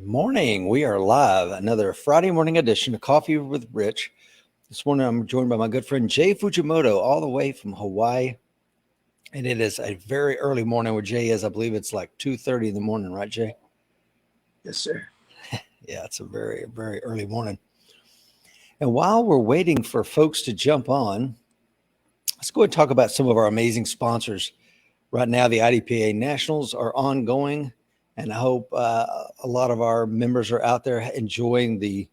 Morning. We are live. Another Friday morning edition of Coffee with Rich. This morning I'm joined by my good friend Jay Fujimoto, all the way from Hawaii. And it is a very early morning where Jay is. I believe it's like 2:30 in the morning, right, Jay? Yes, sir. Yeah, it's a very, very early morning. And while we're waiting for folks to jump on, let's go ahead and talk about some of our amazing sponsors. Right now, the IDPA Nationals are ongoing. And I hope a lot of our members are out there enjoying the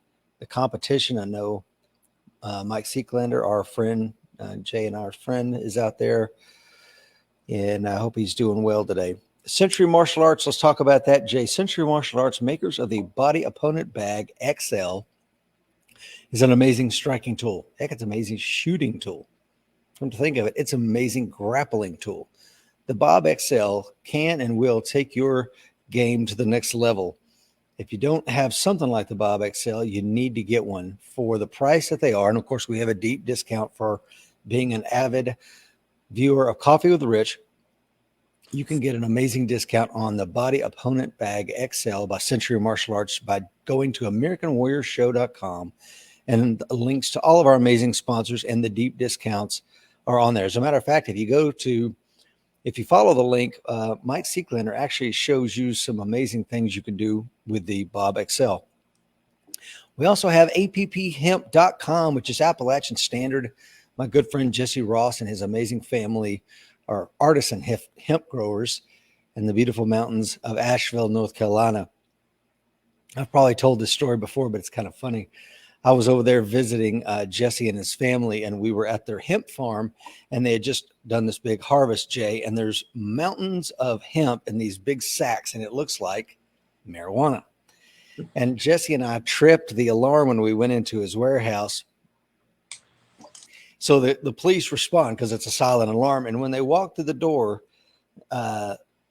competition. I know Mike Seeklander, our friend, Jay and our friend, is out there. And I hope he's doing well today. Century Martial Arts, let's talk about that, Jay. Century Martial Arts, makers of the Body Opponent Bag XL, is an amazing striking tool. Heck, it's an amazing shooting tool. Come to think of it, it's an amazing grappling tool. The Bob XL can and will take your game to the next level. If you don't have something like the Bob XL, you need to get one for the price that they are. And of course, we have a deep discount for being an avid viewer of Coffee with Rich. You can get an amazing discount on the Body Opponent Bag XL by Century Martial Arts by going to AmericanWarriorShow.com, and links to all of our amazing sponsors and the deep discounts are on there. As a matter of fact, if you follow the link, Mike Seeklander actually shows you some amazing things you can do with the Bob XL. We also have apphemp.com, which is Appalachian Standard. My good friend Jesse Ross and his amazing family are artisan hemp growers in the beautiful mountains of Asheville, North Carolina. I've probably told this story before, but it's kind of funny. I was over there visiting Jesse and his family, and we were at their hemp farm, and they had just done this big harvest, Jay, and there's mountains of hemp in these big sacks, and it looks like marijuana. And Jesse and I tripped the alarm when we went into his warehouse. So the police respond because it's a silent alarm, and when they walk through the door,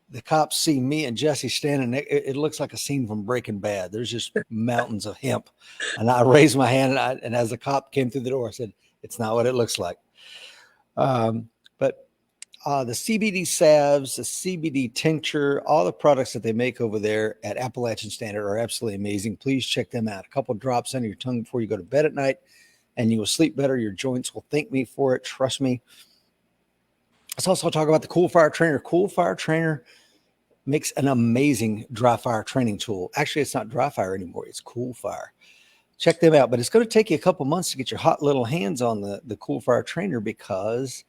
the cops see me and Jesse standing. It looks like a scene from Breaking Bad. There's just mountains of hemp. And I raised my hand, and as the cop came through the door, I said, it's not what it looks like. But the CBD salves, the CBD tincture, all the products that they make over there at Appalachian Standard are absolutely amazing. Please check them out. A couple of drops under your tongue before you go to bed at night, and you will sleep better. Your joints will thank me for it. Trust me. Let's also talk about the Cool Fire Trainer. Cool Fire Trainer makes an amazing dry fire training tool. Actually, it's not dry fire anymore. It's Cool Fire. Check them out. But it's going to take you a couple months to get your hot little hands on the Cool Fire Trainer because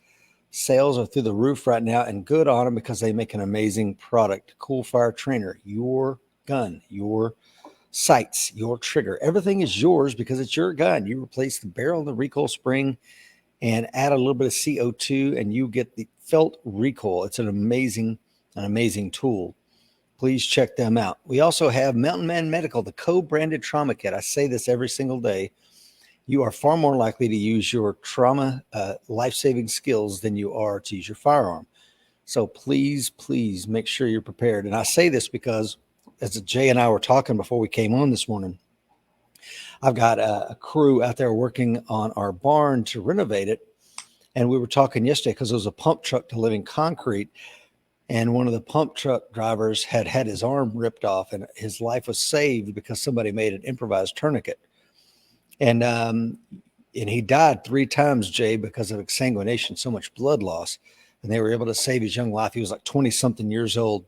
sales are through the roof right now, and good on them because they make an amazing product. Cool Fire Trainer, your gun, your sights, your trigger. Everything is yours because it's your gun. You replace the barrel and the recoil spring and add a little bit of CO2, and you get the felt recoil. It's an amazing tool. Please check them out. We also have Mountain Man Medical, the co-branded trauma kit. I say this every single day. You are far more likely to use your trauma life-saving skills than you are to use your firearm. So please make sure you're prepared. And I say this because as Jay and I were talking before we came on this morning, I've got a crew out there working on our barn to renovate it. And we were talking yesterday because there was a pump truck delivering concrete, and one of the pump truck drivers had his arm ripped off, and his life was saved because somebody made an improvised tourniquet. And he died 3 times, Jay, because of exsanguination, so much blood loss. And they were able to save his young life. He was like 20-something years old.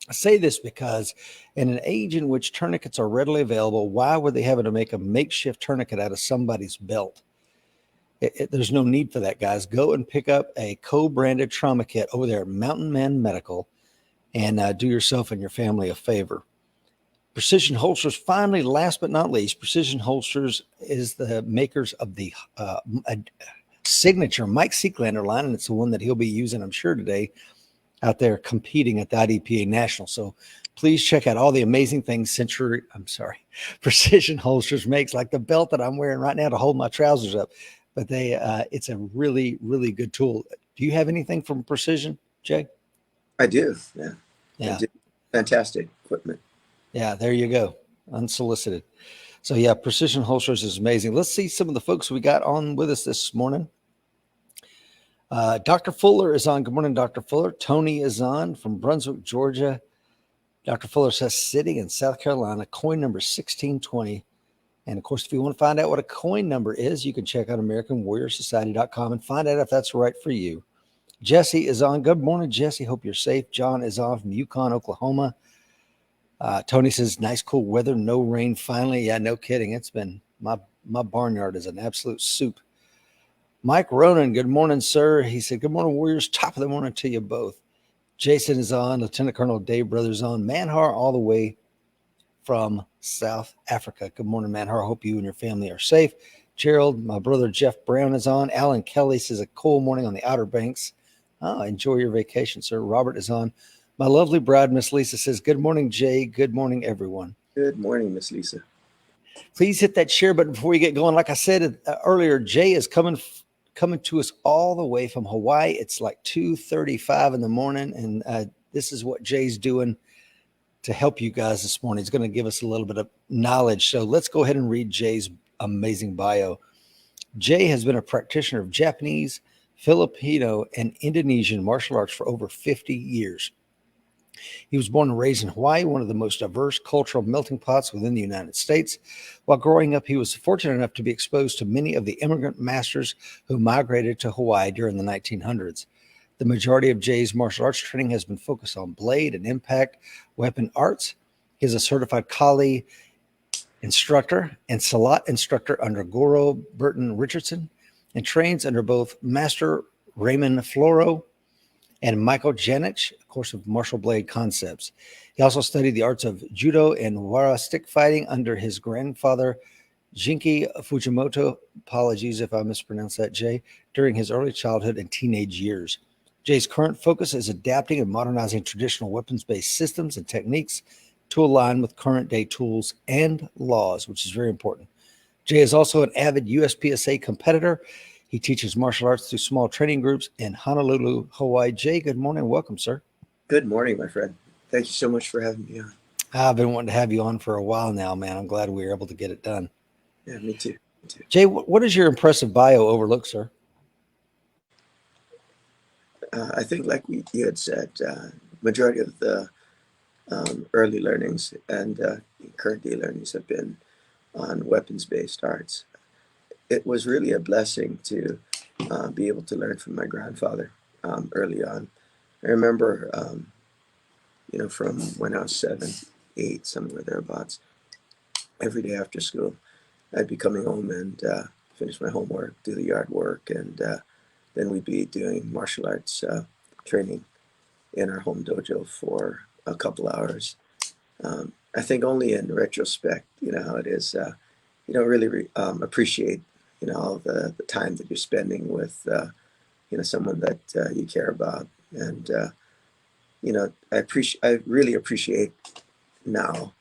I say this because in an age in which tourniquets are readily available, why would they have to make a makeshift tourniquet out of somebody's belt? There's no need for that, guys. Go and pick up a co-branded trauma kit over there at Mountain Man Medical and do yourself and your family a favor. Precision Holsters, finally, last but not least, Precision Holsters is the makers of the signature Mike Seeklander line, and it's the one that he'll be using, I'm sure, today out there competing at the IDPA National. So please check out all the amazing things Precision Holsters makes, like the belt that I'm wearing right now to hold my trousers up. But it's a really, really good tool. Do you have anything from Precision, Jay? I do. Yeah. I do. Fantastic equipment. Yeah, there you go. Unsolicited. So yeah, Precision Holsters is amazing. Let's see some of the folks we got on with us this morning. Dr. Fuller is on. Good morning, Dr. Fuller. Tony is on from Brunswick, Georgia. Dr. Fuller says sitting in South Carolina, coin number 1620. And of course, if you want to find out what a coin number is, you can check out AmericanWarriorSociety.com and find out if that's right for you. Jesse is on. Good morning, Jesse. Hope you're safe. John is on from Yukon, Oklahoma. Tony says, nice, cool weather. No rain finally. Yeah, no kidding. It's been, my barnyard is an absolute soup. Mike Ronan, good morning, sir. He said, good morning, Warriors. Top of the morning to you both. Jason is on. Lieutenant Colonel Dave Brothers on. Manhar all the way from South Africa. Good morning, Manhar. Hope you and your family are safe. Gerald, my brother Jeff Brown is on. Alan Kelly says, a cool morning on the Outer Banks. Oh, enjoy your vacation, sir. Robert is on. My lovely bride, Miss Lisa, says, good morning, Jay. Good morning, everyone. Good morning, Miss Lisa. Please hit that share button before we get going. Like I said earlier, Jay is coming to us all the way from Hawaii. It's like 2:35 in the morning, and this is what Jay's doing to help you guys this morning. He's going to give us a little bit of knowledge. So let's go ahead and read Jay's amazing bio. Jay has been a practitioner of Japanese, Filipino, and Indonesian martial arts for over 50 years. He was born and raised in Hawaii, one of the most diverse cultural melting pots within the United States. While growing up, he was fortunate enough to be exposed to many of the immigrant masters who migrated to Hawaii during the 1900s. The majority of Jay's martial arts training has been focused on blade and impact weapon arts. He is a certified Kali Instructor and Silat instructor under Guro Burton Richardson and trains under both Master Raymond Floro and Michael Janich, a course of martial blade concepts. He also studied the arts of Jodo and yawara-stick fighting under his grandfather, Jinki Fujimoto, apologies if I mispronounced that, Jay, during his early childhood and teenage years. Jay's current focus is adapting and modernizing traditional weapons-based systems and techniques to align with current-day tools and laws, which is very important. Jay is also an avid USPSA competitor. He teaches martial arts through small training groups in Honolulu, Hawaii. Jay, good morning. Welcome, sir. Good morning, my friend. Thank you so much for having me on. I've been wanting to have you on for a while now, man. I'm glad we were able to get it done. Yeah, me too. Me too. Jay, what does your impressive bio overlook, sir? I think, like you had said, majority of the early learnings and current day learnings have been on weapons-based arts. It was really a blessing to be able to learn from my grandfather early on. I remember, from when I was 7, 8, somewhere thereabouts, every day after school, I'd be coming home and finish my homework, do the yard work, and then we'd be doing martial arts training in our home dojo for a couple hours. I think only in retrospect, how it is, you don't really appreciate, all the time that you're spending with, someone that you care about. And, I really appreciate now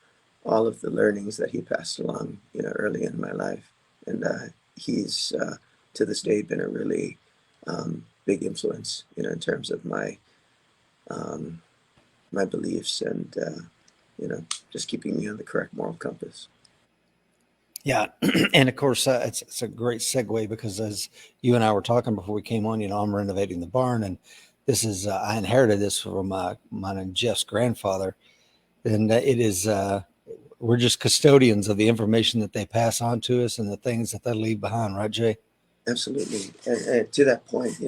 all of the learnings that he passed along, early in my life. And he's, to this day, been a really big influence, in terms of my my beliefs and, just keeping me on the correct moral compass. Yeah. And of course, it's a great segue because as you and I were talking before we came on, I'm renovating the barn, and this is, I inherited this from mine and Jeff's grandfather. And it is, we're just custodians of the information that they pass on to us and the things that they leave behind. Right, Jay? Absolutely. And to that point,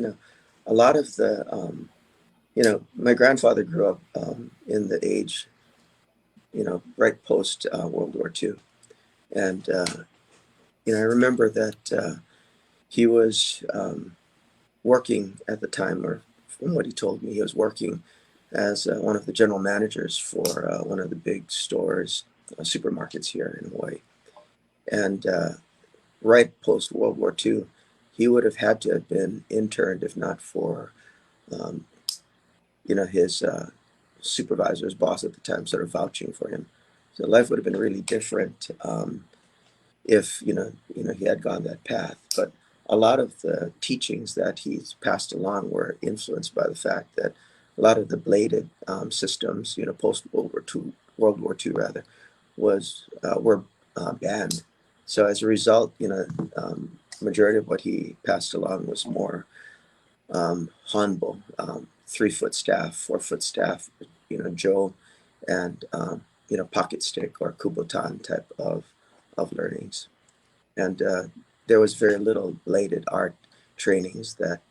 a lot of the, my grandfather grew up in the age, right post World War II. And, I remember that he was working at the time, or from what he told me, he was working as one of the general managers for one of the big stores, supermarkets here in Hawaii. And right post World War II, he would have had to have been interned if not for, his supervisor, his boss at the time, sort of vouching for him. So life would have been really different if he had gone that path. But a lot of the teachings that he's passed along were influenced by the fact that a lot of the bladed systems, post World War II rather, were banned. So as a result, majority of what he passed along was more hanbo, 3-foot staff, 4-foot staff, Joe, and pocket stick or kubotan type of learnings. And there was very little bladed art trainings that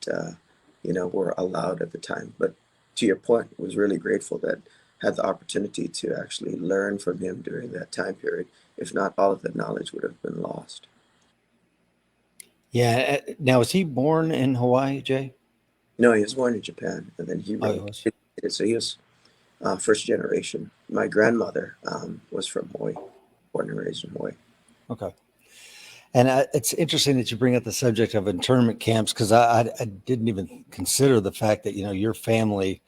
were allowed at the time. But to your point, was really grateful that had the opportunity to actually learn from him during that time period. If not, all of that knowledge would have been lost. Yeah. Now, was he born in Hawaii, Jay? No, he was born in Japan, and then he Oh, he was. relocated. So he was first generation. My grandmother was from Hawaii, born and raised in Hawaii. Okay. And it's interesting that you bring up the subject of internment camps, because I didn't even consider the fact that, your family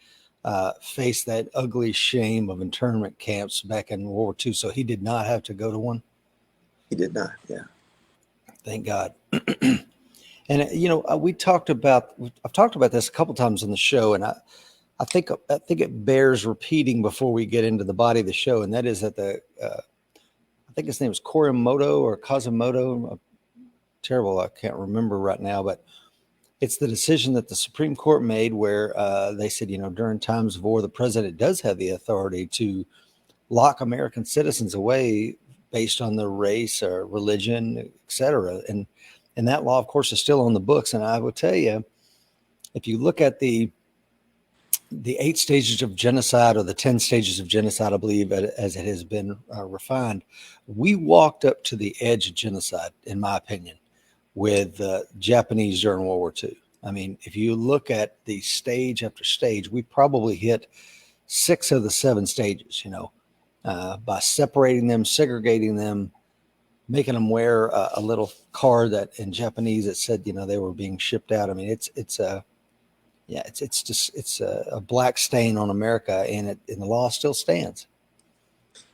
faced that ugly shame of internment camps back in World War II. So he did not have to go to one. He did not, yeah. Thank God. And, I've talked about this a couple times on the show, and I think it bears repeating before we get into the body of the show. And that is that I think his name is Korimoto or Kazimoto. Terrible. I can't remember right now, but it's the decision that the Supreme Court made where they said, during times of war, the president does have the authority to lock American citizens away based on their race or religion, et cetera. And that law, of course, is still on the books. And I will tell you, if you look at the 8 stages of genocide, or the 10 stages of genocide, I believe, as it has been refined, we walked up to the edge of genocide, in my opinion, with Japanese during World War II. I mean, if you look at the stage after stage, we probably hit 6 of the 7 stages, by separating them, segregating them, making them wear a little card that in Japanese it said, they were being shipped out. I mean, it's a black stain on America, and the law still stands.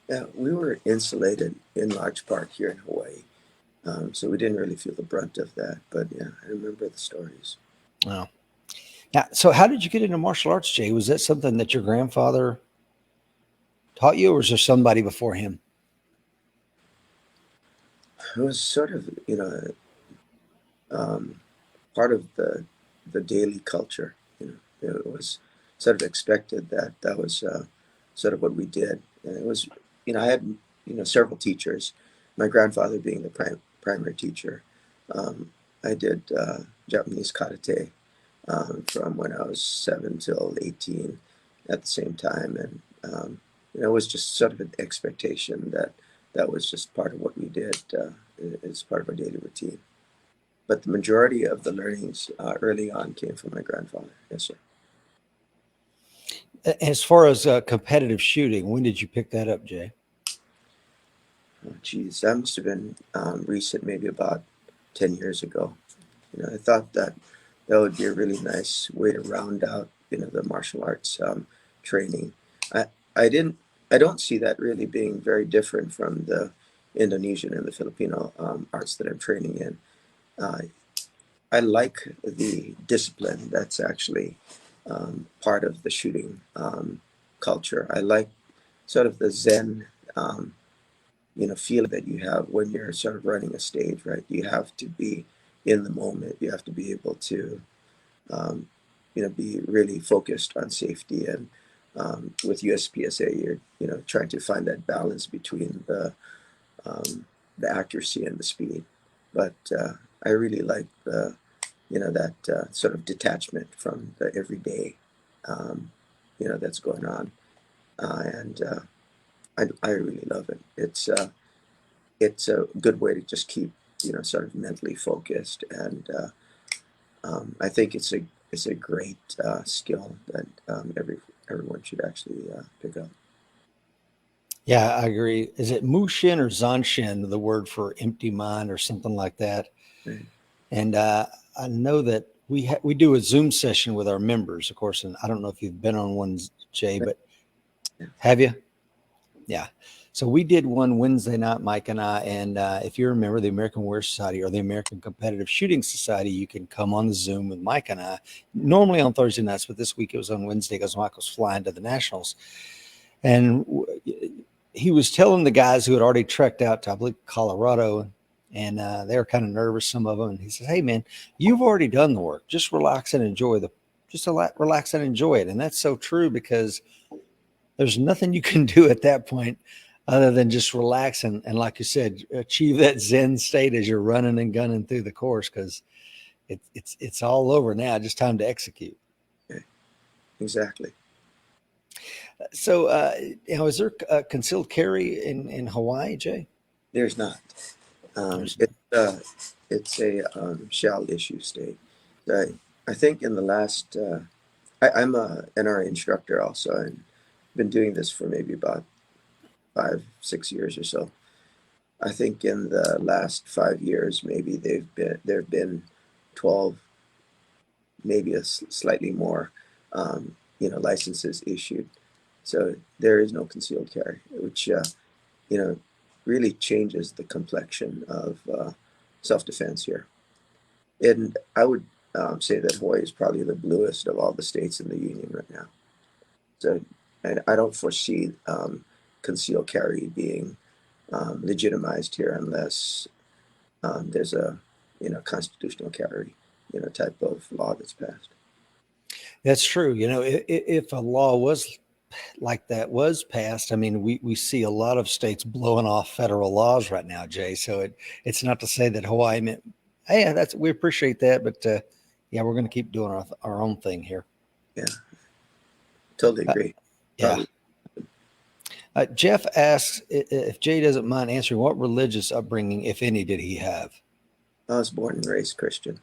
Yeah, we were insulated in large part here in Hawaii. So we didn't really feel the brunt of that. But yeah, I remember the stories. Wow. Now, so how did you get into martial arts, Jay? Was that something that your grandfather taught you, or was there somebody before him? It was sort of, part of the daily culture. It was sort of expected that was sort of what we did. And it was, I had, several teachers, my grandfather being the primary teacher. I did Japanese karate from when I was 7 till 18 at the same time. And, it was just sort of an expectation that was just part of what we did as part of our daily routine. But the majority of the learnings early on came from my grandfather. Yes, sir. As far as competitive shooting, when did you pick that up, Jay? Oh, geez, that must have been recent, maybe about 10 years ago. I thought that would be a really nice way to round out, the martial arts training. I don't see that really being very different from the Indonesian and the Filipino arts that I'm training in. I like the discipline that's actually part of the shooting culture. I like sort of the Zen, feel that you have when you're sort of running a stage, right? You have to be in the moment. You have to be able to, be really focused on safety. And with USPSA, you're, trying to find that balance between the accuracy and the speed. But I really like that sort of detachment from the everyday, that's going on. And I really love it. It's a good way to just keep, sort of mentally focused. And I think it's a great skill that everyone should actually pick up. Yeah, I agree. Is it Mushin or Zanshin, the word for empty mind or something like that? Right. And I know that we do a Zoom session with our members, of course, and I don't know if you've been on one, Jay, but Yeah. have you? Yeah. So we did one Wednesday night, Mike and I, and if you remember the American Warrior Society or the American Competitive Shooting Society, you can come on the Zoom with Mike and I, normally on Thursday nights, but this week it was on Wednesday because Mike was flying to the Nationals. And he was telling the guys who had already trekked out to, I believe, Colorado, and they were kind of nervous, some of them. And he says, "Hey, man, you've already done the work. Just relax and enjoy relax and enjoy it." And that's so true, because there's nothing you can do at that point other than just relax and like you said, achieve that Zen state as you're running and gunning through the course, because it's all over now. Just time to execute. Okay, exactly. So, is there concealed carry in Hawaii, Jay? There's not. There's It's a shall issue state. I think in the last, I'm a NRA instructor also, and been doing this for maybe about 5, 6 years or so. I think in the last 5 years, maybe there have been 12, maybe slightly more, licenses issued. So there is no concealed carry, which you know really changes the complexion of self-defense here. And I would say that Hawaii is probably the bluest of all the states in the union right now. So I don't foresee concealed carry being legitimized here unless there's a constitutional carry type of law that's passed. That's true. If a law was like that was passed, I mean, we see a lot of states blowing off federal laws right now, Jay. So it's not to say that Hawaii meant, hey, yeah, we appreciate that, but yeah, we're going to keep doing our own thing here. Yeah, totally agree. Yeah. Jeff asks if Jay doesn't mind answering, what religious upbringing, if any, did he have? I was born and raised Christian.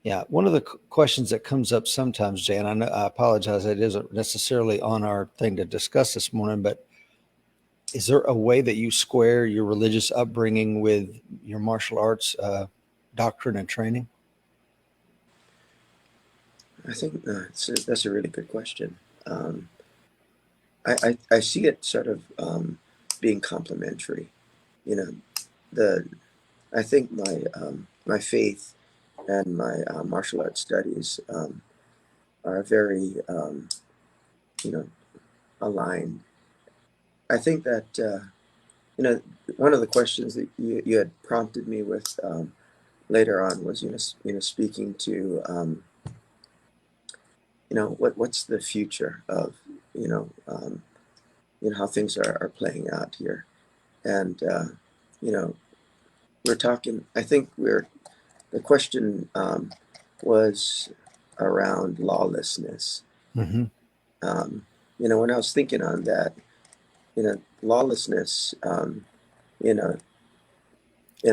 Yeah, one of the questions that comes up sometimes, Jay, and I apologize, it isn't necessarily on our thing to discuss this morning, but is there a way that you square your religious upbringing with your martial arts doctrine and training? I think that's a really good question. I see it sort of being complementary. I think my faith and my martial arts studies are very aligned. I think that one of the questions that you had prompted me with later on was speaking to what's the future of how things are playing out here, and we're talking. I think the question was around lawlessness. Mm-hmm. When I was thinking on that, lawlessness, in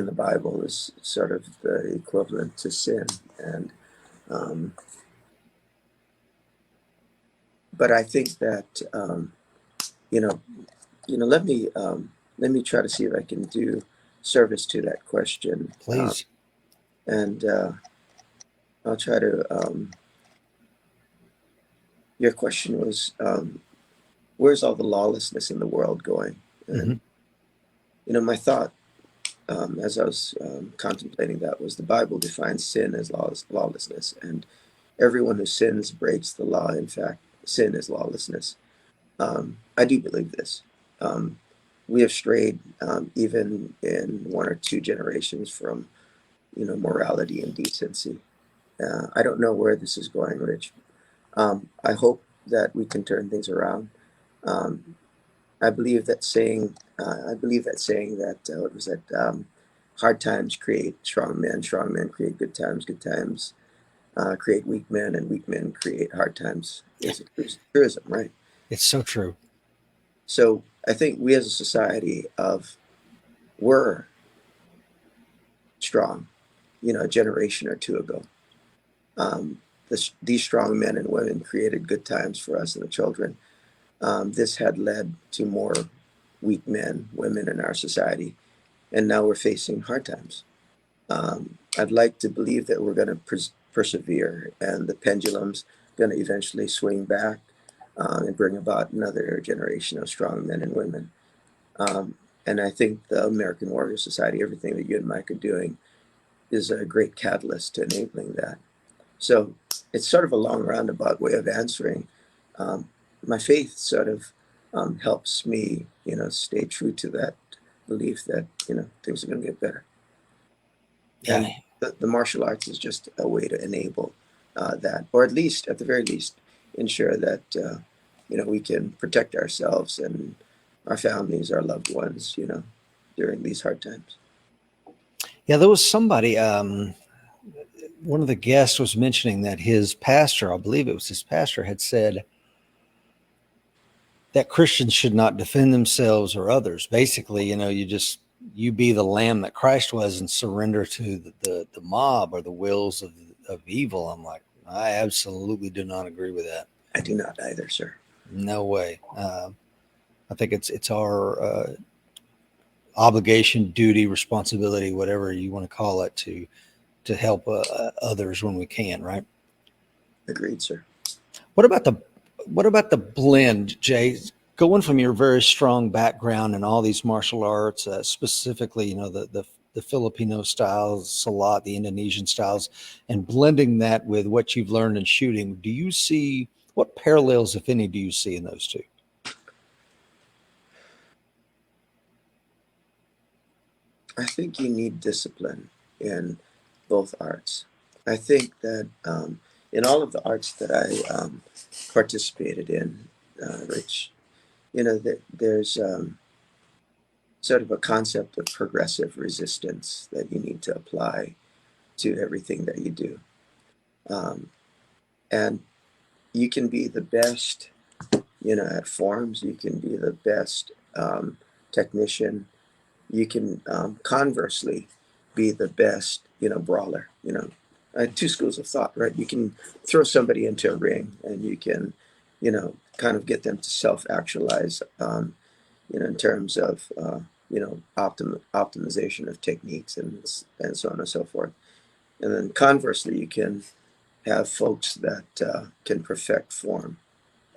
the Bible is sort of the equivalent to sin, and but I think that let me try to see if I can do service to that question. Please. And I'll try to. Your question was, where's all the lawlessness in the world going? And my thought, as I was contemplating that, was the Bible defines sin as lawlessness, and everyone who sins breaks the law. In fact, sin is lawlessness. I do believe this. We have strayed, even in 1 or 2 generations, from morality and decency. I don't know where this is going, Rich. I hope that we can turn things around. I believe that saying that what was that? Hard times create strong men create good times create weak men, and weak men create hard times. Is a truism, right? It's so true. So I think we as a society were strong, a generation or 2 ago. These strong men and women created good times for us and the children. This had led to more weak men, women in our society, and now we're facing hard times. I'd like to believe that we're going to persevere, and the pendulum's going to eventually swing back and bring about another generation of strong men and women. And I think the American Warrior Society, everything that you and Mike are doing, is a great catalyst to enabling that. So it's sort of a long roundabout way of answering. My faith sort of helps me, stay true to that belief that, things are going to get better. Yeah. And the martial arts is just a way to enable that, or at the very least, ensure that, we can protect ourselves and our families, our loved ones, during these hard times. Yeah, there was somebody, one of the guests was mentioning that his pastor, I believe it was his pastor, had said that Christians should not defend themselves or others. Basically, you be the lamb that Christ was and surrender to the mob or the wills of evil. I'm like, I absolutely do not agree with that. I do not either, sir. No way. I think it's our obligation, duty, responsibility, whatever you want to call it, to help others when we can, right? Agreed, sir. What about the blend, Jay? Going from your very strong background in all these martial arts, specifically, the Filipino styles, Silat, the Indonesian styles, and blending that with what you've learned in shooting, do you see what parallels, if any, do you see in those two? I think you need discipline in both arts. I think that in all of the arts that I participated in, Rich, that there's sort of a concept of progressive resistance that you need to apply to everything that you do. And you can be the best, at forms, you can be the best technician, you can conversely be the best, brawler. Two schools of thought, right? You can throw somebody into a ring and you can, kind of get them to self-actualize, in terms of, optimization of techniques and so on and so forth. And then conversely, you can have folks that can perfect form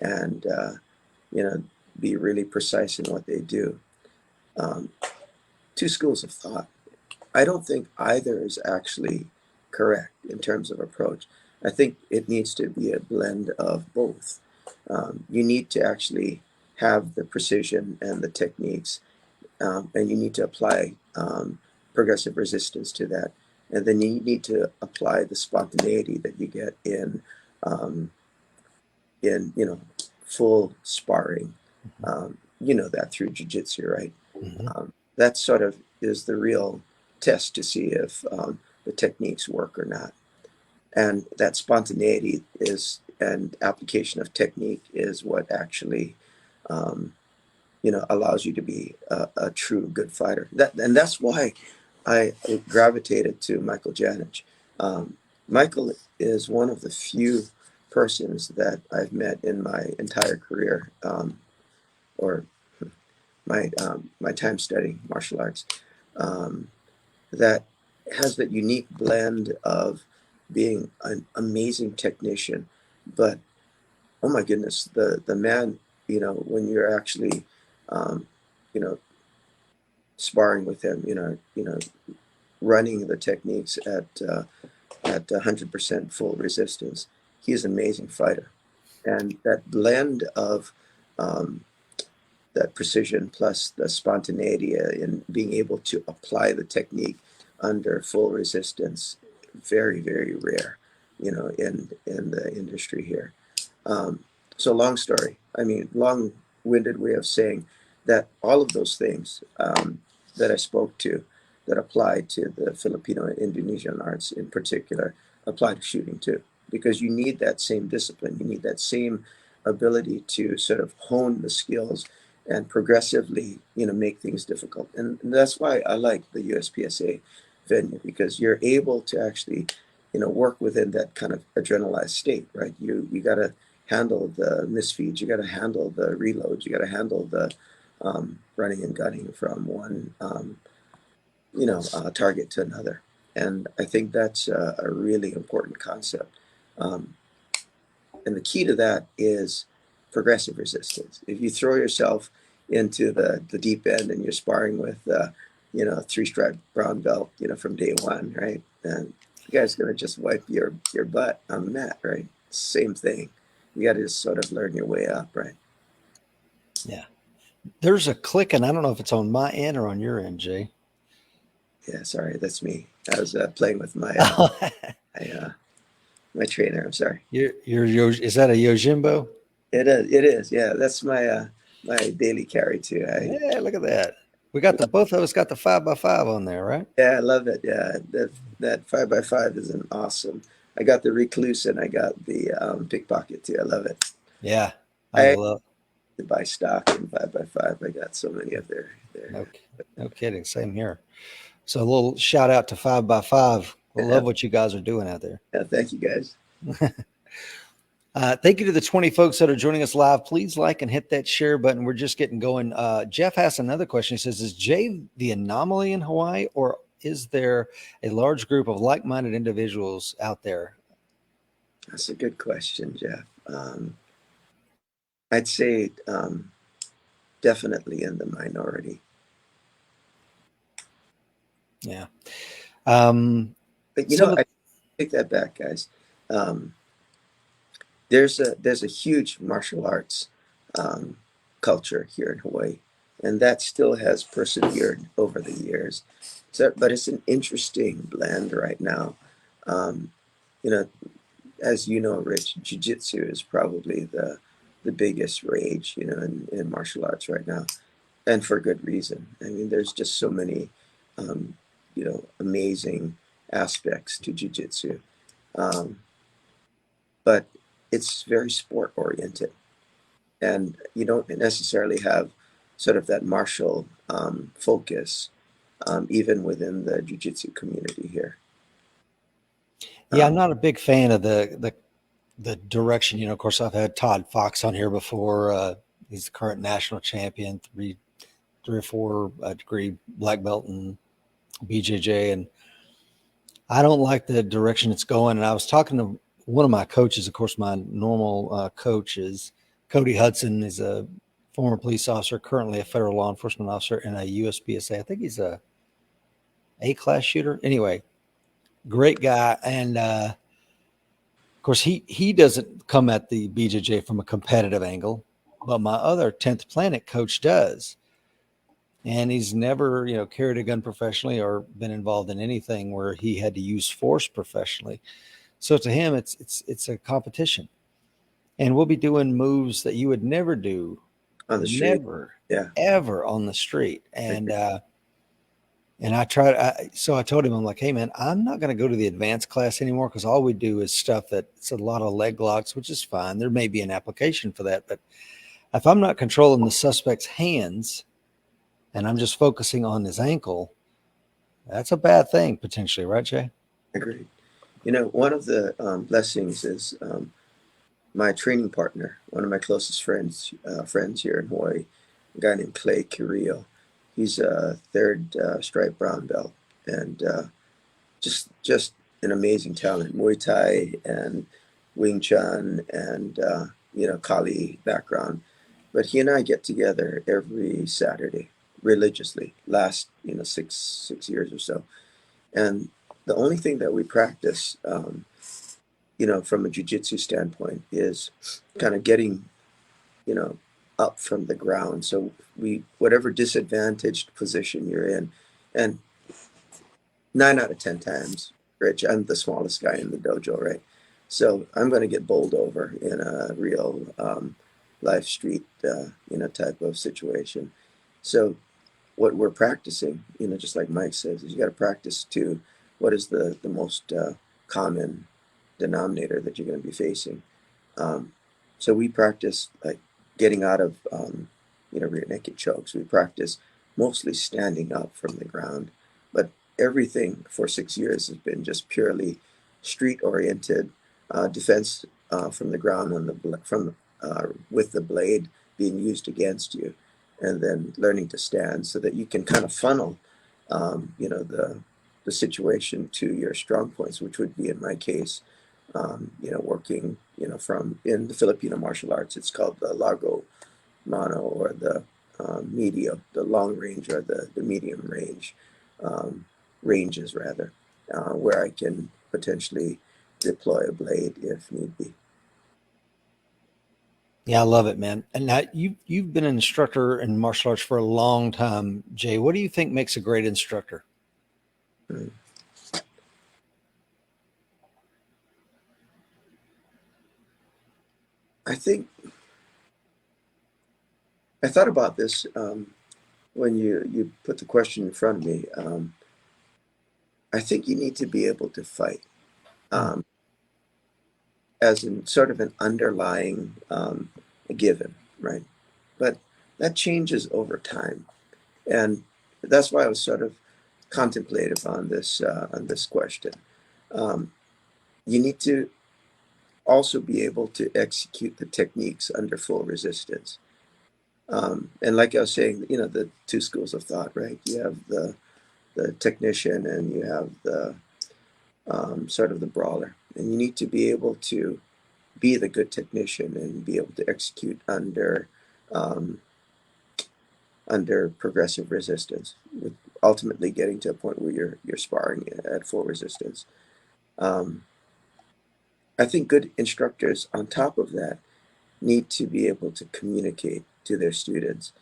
and, be really precise in what they do. Two schools of thought. I don't think either is actually correct in terms of approach. I think it needs to be a blend of both. You need to actually have the precision and the techniques, and you need to apply progressive resistance to that. And then you need to apply the spontaneity that you get in full sparring. That through jiu-jitsu, right? Mm-hmm. That sort of is the real test to see if the techniques work or not. And that spontaneity and application of technique is what actually, allows you to be a true good fighter. And that's why I gravitated to Michael Janich. Michael is one of the few persons that I've met in my entire career, or my time studying martial arts, that has that unique blend of being an amazing technician, but oh my goodness, the man, when you're actually, um, you know, sparring with him, running the techniques at 100% full resistance, he's an amazing fighter, and that blend of that precision plus the spontaneity in being able to apply the technique under full resistance, very, very rare, in the industry here. So long story, long-winded way of saying that all of those things that I spoke to that apply to the Filipino and Indonesian arts in particular apply to shooting too, because you need that same discipline, you need that same ability to sort of hone the skills and progressively, make things difficult. And that's why I like the USPSA venue, because you're able to actually, work within that kind of adrenalized state, right? You got to handle the misfeeds, you got to handle the reloads, you got to handle the running and gunning from one, target to another. And I think that's a really important concept. And the key to that is progressive resistance. If you throw yourself into the deep end and you're sparring with, a three-stripe brown belt, from day one, right? And the guy's going to just wipe your butt on the mat, right? Same thing. You got to just sort of learn your way up, right? Yeah. There's a click, and I don't know if it's on my end or on your end, Jay. Yeah, sorry, that's me. I was playing with my my trainer. I'm sorry. Is that a Yojimbo? It is. Yeah, that's my my daily carry too. Yeah, look at that. We got the both of us got the 5x5 on there, right? Yeah, I love it. Yeah, that 5x5 is an awesome. I got the recluse and I got the pickpocket too. I love it. Yeah, I I love. to buy stock in 5x5. I got so many of their. No, no kidding. Same here. So a little shout out to 5x5. I Yeah, love what you guys are doing out there. yeah, thank you guys. Thank you to the 20 folks that are joining us live. Please like and hit that share button. We're just getting going. Jeff has another question. He says, is Jay the anomaly in Hawaii, or is there a large group of like-minded individuals out there? That's a good question, Jeff. I'd say definitely in the minority. Yeah. But Some of I take that back, guys. Um, there's a huge martial arts um, culture here in Hawaii, and that still has persevered over the years. So, but it's an interesting blend right now. Um, you know, as you know, Rich, jiu-jitsu is probably the biggest rage, in martial arts right now, and for good reason. I mean, there's just so many, um, amazing aspects to jiu-jitsu. Um, but it's very sport oriented, and you don't necessarily have sort of that martial focus, even within the jiu-jitsu community here. Yeah, I'm not a big fan of the direction. Of course, I've had Todd Fox on here before. He's the current national champion, three or four degree black belt in BJJ, and I don't like the direction it's going. And I was talking to one of my coaches. Of course, my normal coach is Cody Hudson. Is a former police officer, currently a federal law enforcement officer, and a USPSA. I think he's A-class shooter. Anyway, great guy, and of course, he doesn't come at the BJJ from a competitive angle, but my other 10th Planet coach does. And he's never, carried a gun professionally or been involved in anything where he had to use force professionally. So to him, it's a competition, and we'll be doing moves that you would never do, On the street. never, Yeah, ever on the street. I And agree. so I told him, I'm like, hey man, I'm not going to go to the advanced class anymore because all we do is stuff that's a lot of leg locks, which is fine. There may be an application for that, but if I'm not controlling the suspect's hands and I'm just focusing on his ankle, that's a bad thing potentially, right, Jay? Agreed. One of the blessings is my training partner, one of my closest friends here in Hawaii, a guy named Clay Carrillo. He's a third stripe brown belt, and just an amazing talent. Muay Thai and Wing Chun and Kali background. But he and I get together every Saturday religiously. Last 6 years or so, and the only thing that we practice, from a jujitsu standpoint, is kind of getting, you know, up from the ground. So whatever disadvantaged position you're in, and 9 out of 10 times, Rich, I'm the smallest guy in the dojo, right? So I'm going to get bowled over in a real live street, type of situation. So what we're practicing, just like Mike says, is you got to practice to what is the most common denominator that you're going to be facing. Um, so we practice like getting out of, rear naked chokes. We practice mostly standing up from the ground, but everything for 6 years has been just purely street oriented defense from the ground with the blade being used against you, and then learning to stand so that you can kind of funnel, the situation to your strong points, which would be in my case, working, from in the Filipino martial arts, it's called the Largo Mano, or the medio, the long range or the medium range ranges rather, where I can potentially deploy a blade if need be. Yeah, I love it, man. And now you've been an instructor in martial arts for a long time, Jay. What do you think makes a great instructor? Mm. I think I thought about this when you put the question in front of me. I think you need to be able to fight um, as in sort of an underlying given, right? But that changes over time, and that's why I was sort of contemplative on this question. Um, you need to also be able to execute the techniques under full resistance. And like I was saying, you know, the two schools of thought, right? You have the technician and you have the sort of the brawler. And you need to be able to be the good technician and be able to execute um, under progressive resistance, with ultimately getting to a point where you're sparring at full resistance. Um, I think good instructors, on top of that, need to be able to communicate to their students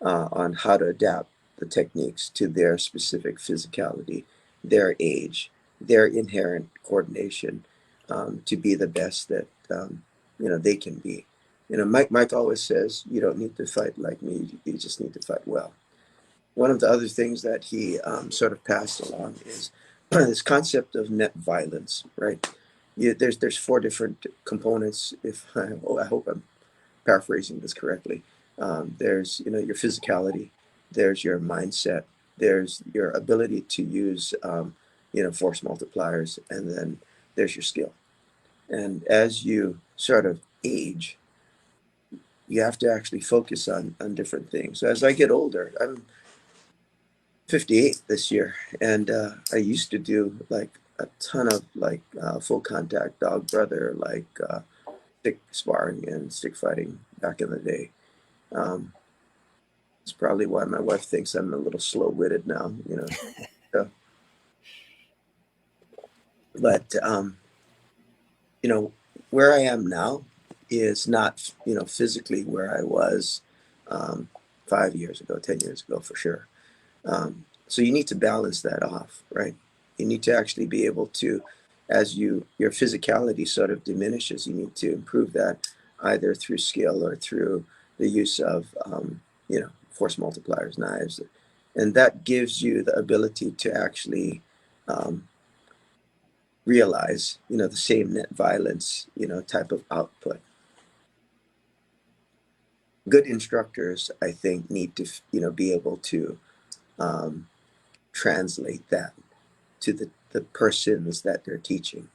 on how to adapt the techniques to their specific physicality, their age, their inherent coordination, to be the best that you know they can be. You know, Mike always says, "You don't need to fight like me; you just need to fight well." One of the other things that he sort of passed along is this concept of net violence, right? There's four different components. If I hope I'm paraphrasing this correctly. There's your physicality, there's your mindset, there's your ability to use force multipliers, and then there's your skill. And as you sort of age, you have to actually focus on different things. So as I get older, I'm 58 this year, and I used to do like a ton of like full contact dog brother, like stick sparring and stick fighting back in the day. Um, it's probably why my wife thinks I'm a little slow-witted now, you know. So, but you know, where I am now is not, physically where I was 5 years ago, 10 years ago, for sure. So you need to balance that off, right? You need to actually be able to, as your physicality sort of diminishes, you need to improve that either through skill or through the use of, force multipliers, knives, and that gives you the ability to actually um, realize, the same net violence, type of output. Good instructors, I think, need to, be able to um, translate that to the persons that they're teaching,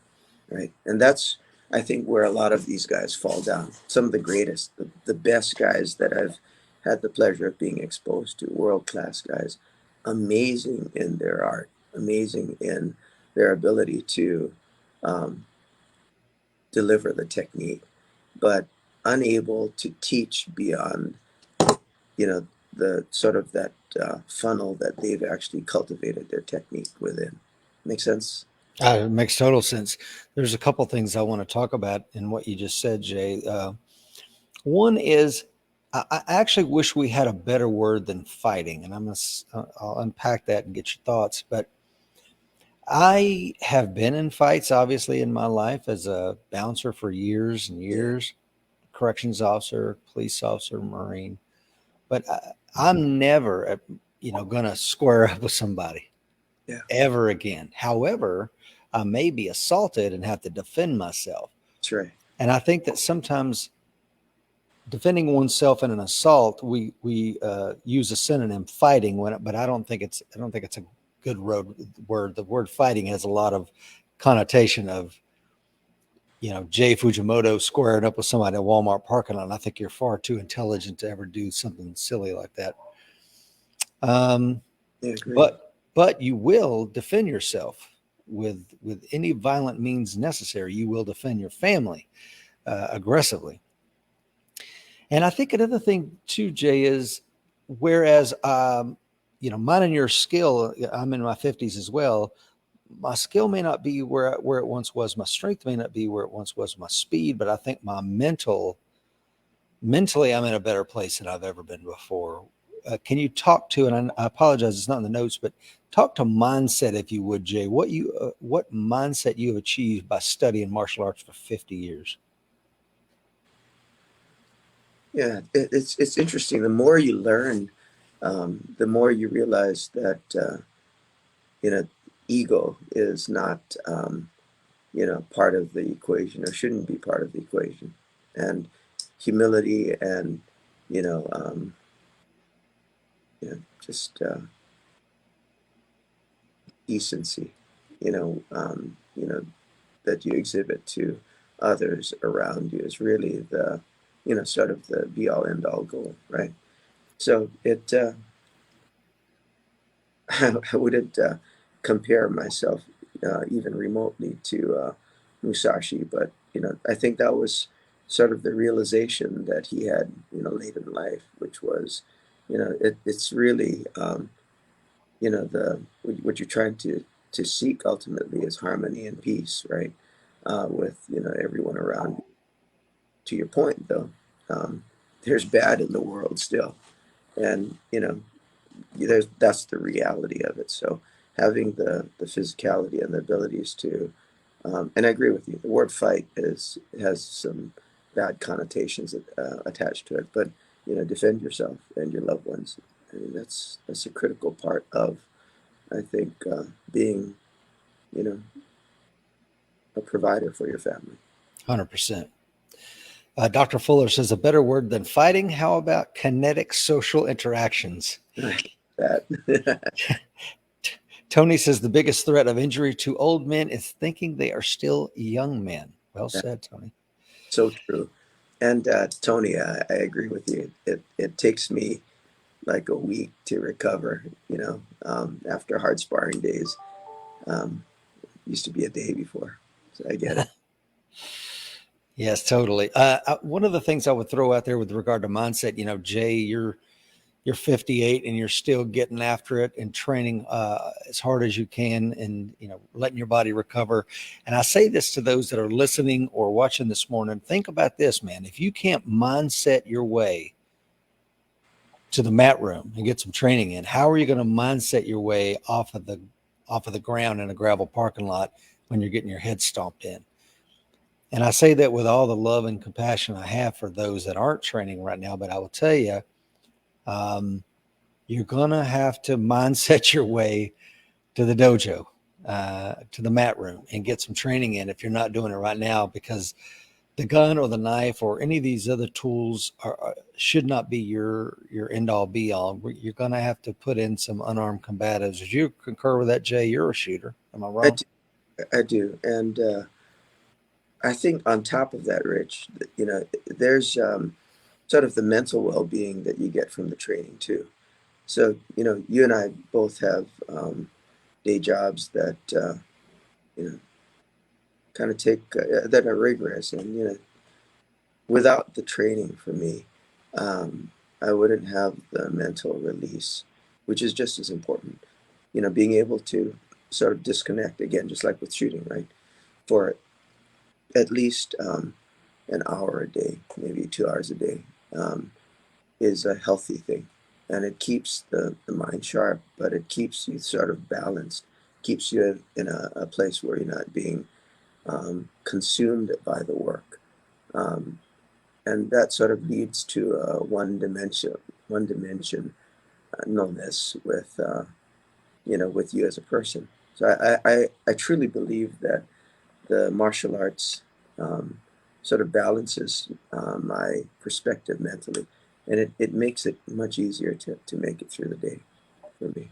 right? And that's, I think, where a lot of these guys fall down. Some of the greatest, the best guys that I've had the pleasure of being exposed to, world class guys, amazing in their art, amazing in their ability to um, deliver the technique, but unable to teach beyond, the sort of that funnel that they've actually cultivated their technique within. Make sense? It makes total sense. There's a couple things I want to talk about in what you just said, Jay. One is I actually wish we had a better word than fighting, and I'll unpack that and get your thoughts. But I have been in fights, obviously, in my life as a bouncer for years and Yeah, years, corrections officer, police officer, Marine. But I'm never, going to square up with somebody yeah, ever again. However, I may be assaulted and have to defend myself. that's right. And I think that sometimes defending oneself in an assault, we use a synonym fighting but I don't think it's a good word. The word fighting has a lot of connotation of Jay Fujimoto squaring up with somebody at a Walmart parking lot. And I think you're far too intelligent to ever do something silly like that. Um, Yeah, agree. but you will defend yourself with any violent means necessary. You will defend your family aggressively. And I think another thing too, Jay, is whereas mine and your skill, I'm in my 50s as well. My skill may not be where it once was. My strength may not be where it once was. My speed, but I think my mentally, I'm in a better place than I've ever been before. Can you talk to? And I apologize, it's not in the notes, but talk to mindset, if you would, Jay. What mindset you have achieved by studying martial arts for 50 years? Yeah, it's interesting. The more you learn, the more you realize that you know, ego is not you know, part of the equation, or shouldn't be part of the equation, and humility and you know, just decency, you know, that you exhibit to others around you is really the, you know, sort of the be all end all goal, right? So it, I wouldn't compare myself even remotely to Musashi, but you know, I think that was sort of the realization that he had, you know, late in life, which was, you know, it's really, you know, the what you're trying to seek ultimately is harmony and peace, right? With you know everyone around you. To your point, though, there's bad in the world still, and you know that's the reality of it. So having the physicality and the abilities to, and I agree with you. The word fight has some bad connotations attached to it, but you know, defend yourself and your loved ones. I mean, that's a critical part of, I think, being, you know, a provider for your family. 100%. Dr. Fuller says a better word than fighting. How about kinetic social interactions? That Tony says the biggest threat of injury to old men is thinking they are still young men. Well that's said, Tony. so true. And Tony, I agree with you. It takes me like a week to recover. You know, after hard sparring days, um, used to be a day before. So I get it. Yes, totally. One of the things I would throw out there with regard to mindset, you know, Jay, you're 58 and you're still getting after it and training as hard as you can, and you know, letting your body recover. And I say this to those that are listening or watching this morning: think about this, man. If you can't mindset your way to the mat room and get some training in, how are you going to mindset your way off of the ground in a gravel parking lot when you're getting your head stomped in? And I say that with all the love and compassion I have for those that aren't training right now. But I will tell you, um, you're going to have to mindset your way to the dojo, to the mat room, and get some training in if you're not doing it right now, because the gun or the knife or any of these other tools should not be your end all be all. You're going to have to put in some unarmed combatives. Would you concur with that, Jay? You're a shooter. Am I I wrong? do, I do. And I think on top of that, Rich, you know, there's sort of the mental well-being that you get from the training too. So you know, you and I both have day jobs that you know, kind of take that are rigorous, and you know, without the training for me, I wouldn't have the mental release, which is just as important. You know, being able to sort of disconnect again, just like with shooting, right? For at least an hour a day, maybe 2 hours a day, um, is a healthy thing. And it keeps the mind sharp, but it keeps you sort of balanced, keeps you in a place where you're not being consumed by the work. Um, and that sort of leads to one dimension nullness with you know, with you as a person. So I truly believe that the martial arts um, sort of balances my perspective mentally, and it makes it much easier to make it through the day for me.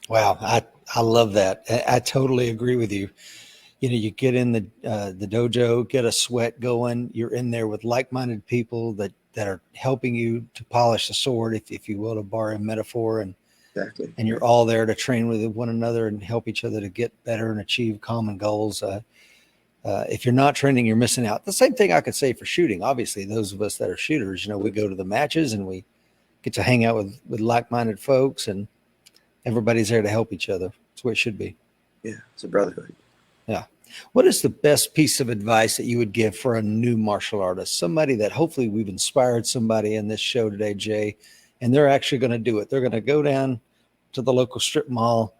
Wow, I love that. I totally agree with you. You know, you get in the dojo, get a sweat going. You're in there with like-minded people that are helping you to polish the sword, if you will, to borrow a metaphor, Exactly. and you're all there to train with one another and help each other to get better and achieve common goals. If you're not training, you're missing out. The same thing I could say for shooting. Obviously, those of us that are shooters, you know, we go to the matches and we get to hang out with like-minded folks, and everybody's there to help each other. That's what it should be. Yeah, it's a brotherhood. Yeah. What is the best piece of advice that you would give for a new martial artist? Somebody that hopefully we've inspired somebody in this show today, Jay, and they're actually going to do it. They're going to go down to the local strip mall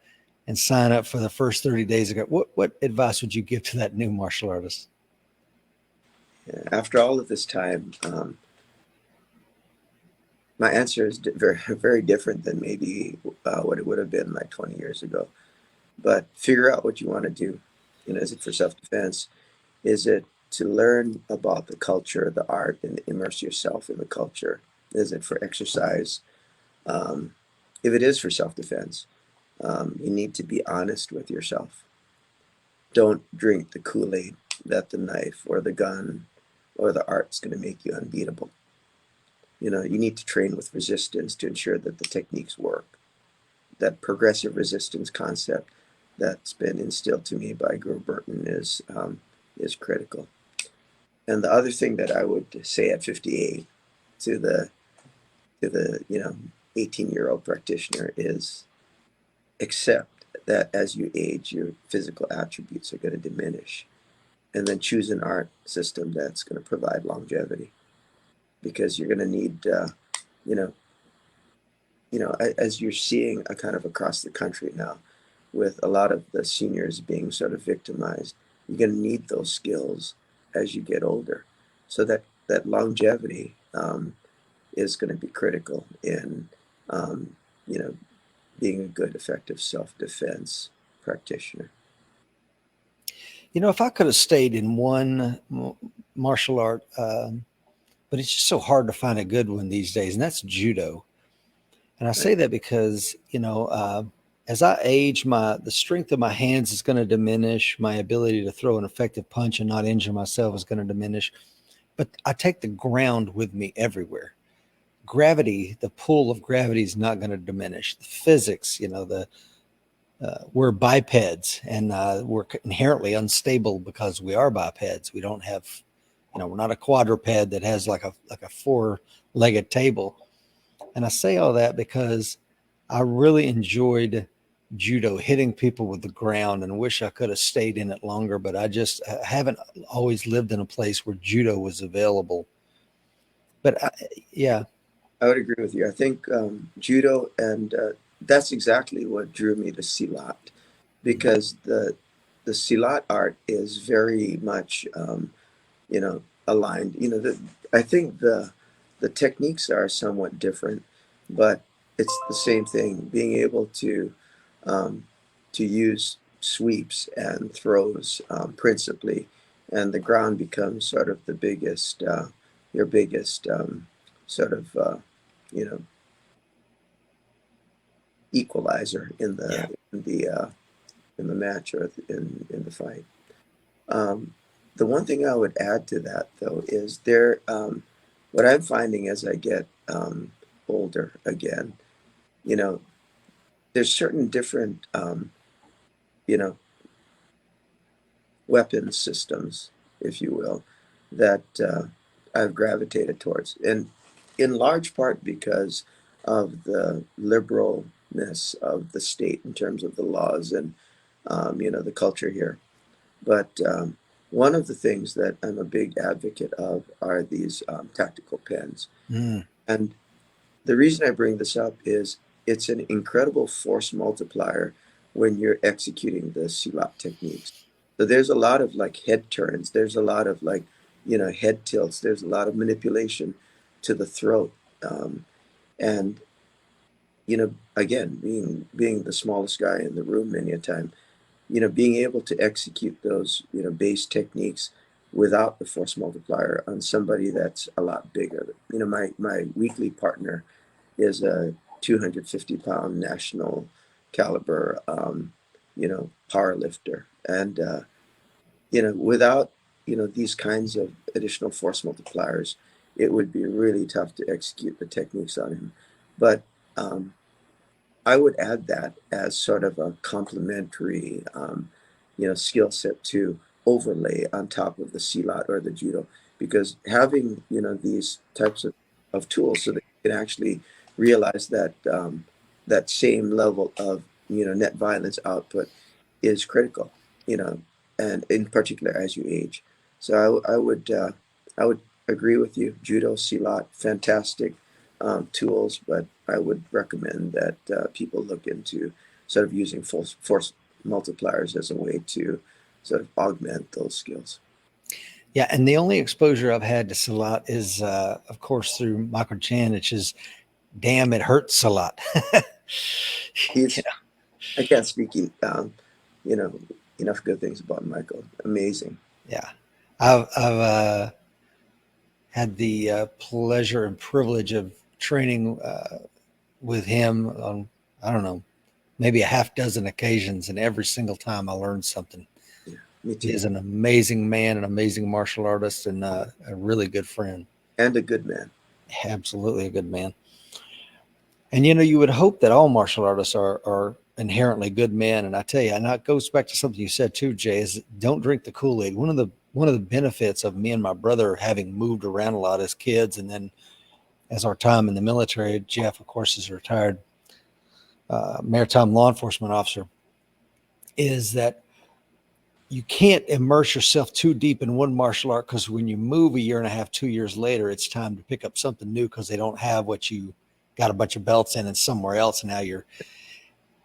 and sign up for the first 30 days ago. What advice would you give to that new martial artist? Yeah. After all of this time, my answer is very, very different than maybe what it would have been like 20 years ago. But figure out what you want to do. You know, is it for self-defense? Is it to learn about the culture, the art, and immerse yourself in the culture? Is it for exercise? Um, if it is for self-defense, you need to be honest with yourself. Don't drink the Kool-Aid that the knife or the gun or the art's going to make you unbeatable. You know, you need to train with resistance to ensure that the techniques work. That progressive resistance concept that's been instilled to me by Guro Burton is critical. And the other thing that I would say at 58 to the 18-year-old practitioner is accept that as you age, your physical attributes are going to diminish, and then choose an art system that's going to provide longevity, because you're going to need you know as you're seeing a kind of across the country now, with a lot of the seniors being sort of victimized, you're going to need those skills as you get older, so that longevity is going to be critical in um, you know being a good, effective self-defense practitioner. You know, if I could have stayed in one martial art, but it's just so hard to find a good one these days, and that's judo. And I Right. say that because, as I age, the strength of my hands is going to diminish. My ability to throw an effective punch and not injure myself is going to diminish. But I take the ground with me everywhere. Gravity, the pull of gravity is not going to diminish. The physics, we're bipeds, and we're inherently unstable because we are bipeds. We don't have, we're not a quadruped that has like a four-legged table. And I say all that because I really enjoyed judo, hitting people with the ground, and wish I could have stayed in it longer. But I haven't always lived in a place where judo was available. But yeah, I would agree with you. I think judo, and that's exactly what drew me to Silat, because the Silat art is very much aligned. I think the techniques are somewhat different, but it's the same thing. Being able um, to use sweeps and throws principally, and the ground becomes sort of the biggest your biggest sort of you know equalizer yeah. in the match or in the fight. Um, the one thing I would add to that, though, is what I'm finding as I get older again, you know, there's certain different, you know, weapon systems, if you will, that I've gravitated towards. And in large part because of the liberalness of the state in terms of the laws and, the culture here. But one of the things that I'm a big advocate of are these tactical pens. Mm. And the reason I bring this up is it's an incredible force multiplier when you're executing the silat techniques. So there's a lot of like head turns, there's a lot of like, head tilts, there's a lot of manipulation to the throat. And, again, being the smallest guy in the room many a time, being able to execute those, base techniques without the force multiplier on somebody that's a lot bigger. My weekly partner is a 250-pound national caliber, power lifter. And, without, these kinds of additional force multipliers, it would be really tough to execute the techniques on him. But um, I would add that as sort of a complementary, skill set to overlay on top of the silat or the judo, because having these types of tools so that you can actually realize that that same level of net violence output is critical, you know, and in particular as you age. So I would agree with you. Judo, silat, fantastic tools, but I would recommend that people look into sort of using force multipliers as a way to sort of augment those skills. Yeah, and the only exposure I've had to Salat is, of course, through Michael Janich. damn, it hurts a lot. He's, I can't speak, you know, enough good things about Michael. Amazing. Yeah. I've had the pleasure and privilege of training with him on, I don't know, maybe a half dozen occasions, and every single time I learned something. Yeah, me He too. is an amazing man, an amazing martial artist, and a really good friend. And a good man. Absolutely a good man. And you would hope that all martial artists are inherently good men. And I tell you, and that goes back to something you said too, Jay, is don't drink the Kool-Aid. One of the benefits of me and my brother having moved around a lot as kids, and then as our time in the military, Jeff, of course, is a retired maritime law enforcement officer, is that you can't immerse yourself too deep in one martial art, because when you move a year and a half, 2 years later, it's time to pick up something new because they don't have what you got a bunch of belts in and somewhere else. And now you're,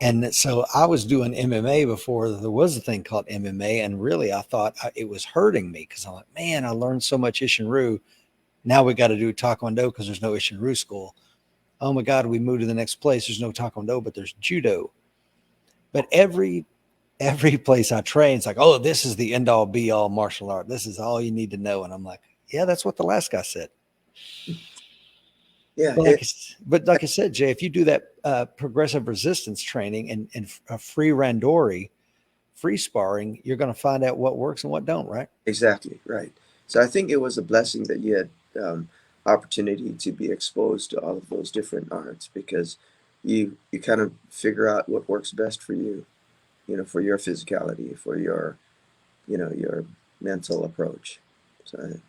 and so I was doing MMA before there was a thing called MMA. And really, I thought it was hurting me because I'm like, man, I learned so much Ishinru. Now we got to do Taekwondo because there's no Ishinru school. Oh my God, we moved to the next place. There's no Taekwondo, but there's Judo. But every place I train, it's like, oh, this is the end all be all martial art. This is all you need to know. And I'm like, yeah, that's what the last guy said. Yeah, But like I said, Jay, if you do that progressive resistance training and free randori, free sparring, you're going to find out what works and what don't, right? exactly right. So I think it was a blessing that you had opportunity to be exposed to all of those different arts, because you kind of figure out what works best for you, for your physicality, for your your mental approach. So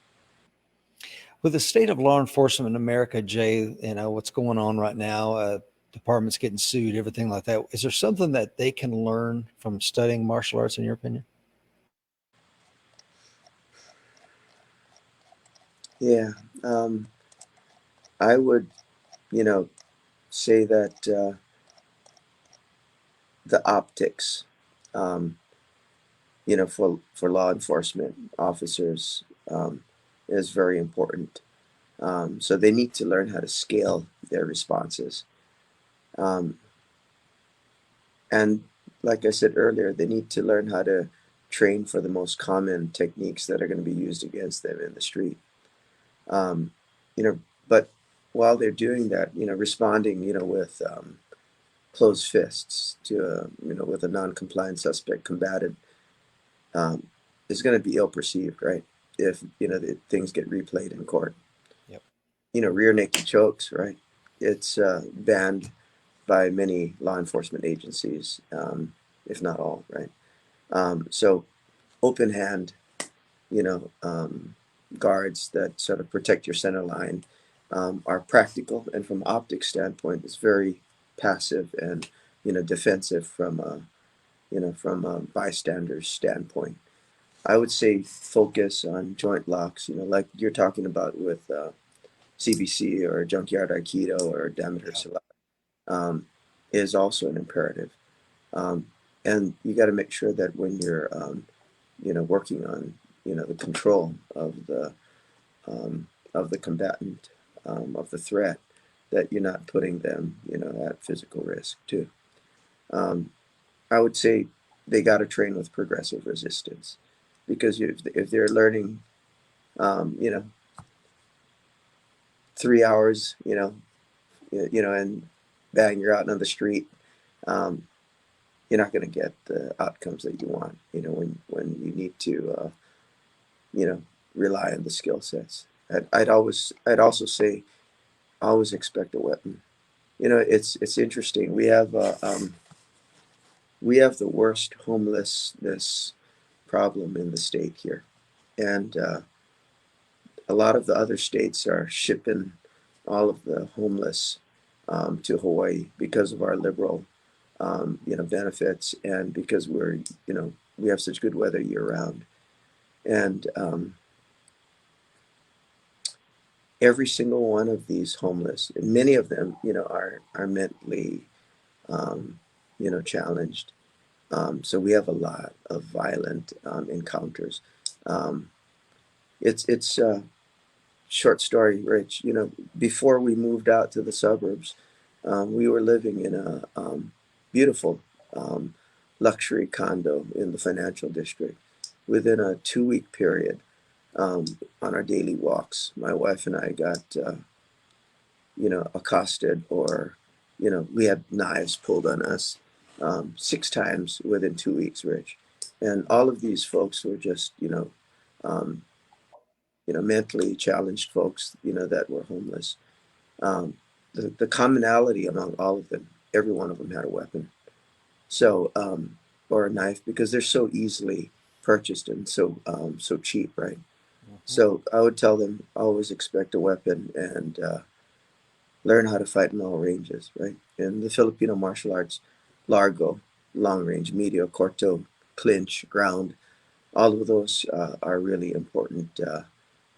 With the state of law enforcement in America, Jay, what's going on right now, departments getting sued, everything like that. Is there something that they can learn from studying martial arts, in your opinion? yeah, I would say that the optics, um, for law enforcement officers, is very important. So they need to learn how to scale their responses. Um, and like I said earlier, they need to learn how to train for the most common techniques that are going to be used against them in the street. Um, you know, but while they're doing that, responding, with closed fists to with a non-compliant suspect combated, um, is going to be ill perceived, right? If the things get replayed in court. Yep. Rear naked chokes, right? It's banned by many law enforcement agencies, if not all, right? So open hand, you know, um, guards that sort of protect your center line, are practical, and from optics standpoint, it's very passive and defensive from a bystander's standpoint. I would say focus on joint locks, like you're talking about with CBC or Junkyard Aikido or Dameter Yeah. Salat, um, is also an imperative. Um, and you got to make sure that when you're, working on, the control of the combatant, of the threat, that you're not putting them, at physical risk too. Um, I would say they got to train with progressive resistance, because if they're learning, um, you know, 3 hours, and bang, you're out on the street, um, you're not going to get the outcomes that you want. When you need to, rely on the skill sets. I'd also say, always expect a weapon. It's interesting. We have the worst homelessness problem in the state here, and a lot of the other states are shipping all of the homeless to Hawaii because of our liberal, benefits, and because we have such good weather year round. And every single one of these homeless, and many of them, are mentally, um, challenged. So we have a lot of violent encounters. Um, it's short story, Rich. Before we moved out to the suburbs, we were living in a beautiful um, luxury condo in the financial district. Within a 2 week period, on our daily walks, my wife and I got accosted, or we had knives pulled on us 6 times within 2 weeks, Rich. And all of these folks were just um, mentally challenged folks that were homeless. um, the commonality among all of them, every one of them had a weapon, so or a knife, because they're so easily purchased and so cheap, right? Mhm. So I would tell them, always expect a weapon, and learn how to fight in all ranges, right? In the Filipino martial arts, largo, long range, medio, corto, clinch, ground, all of those are really important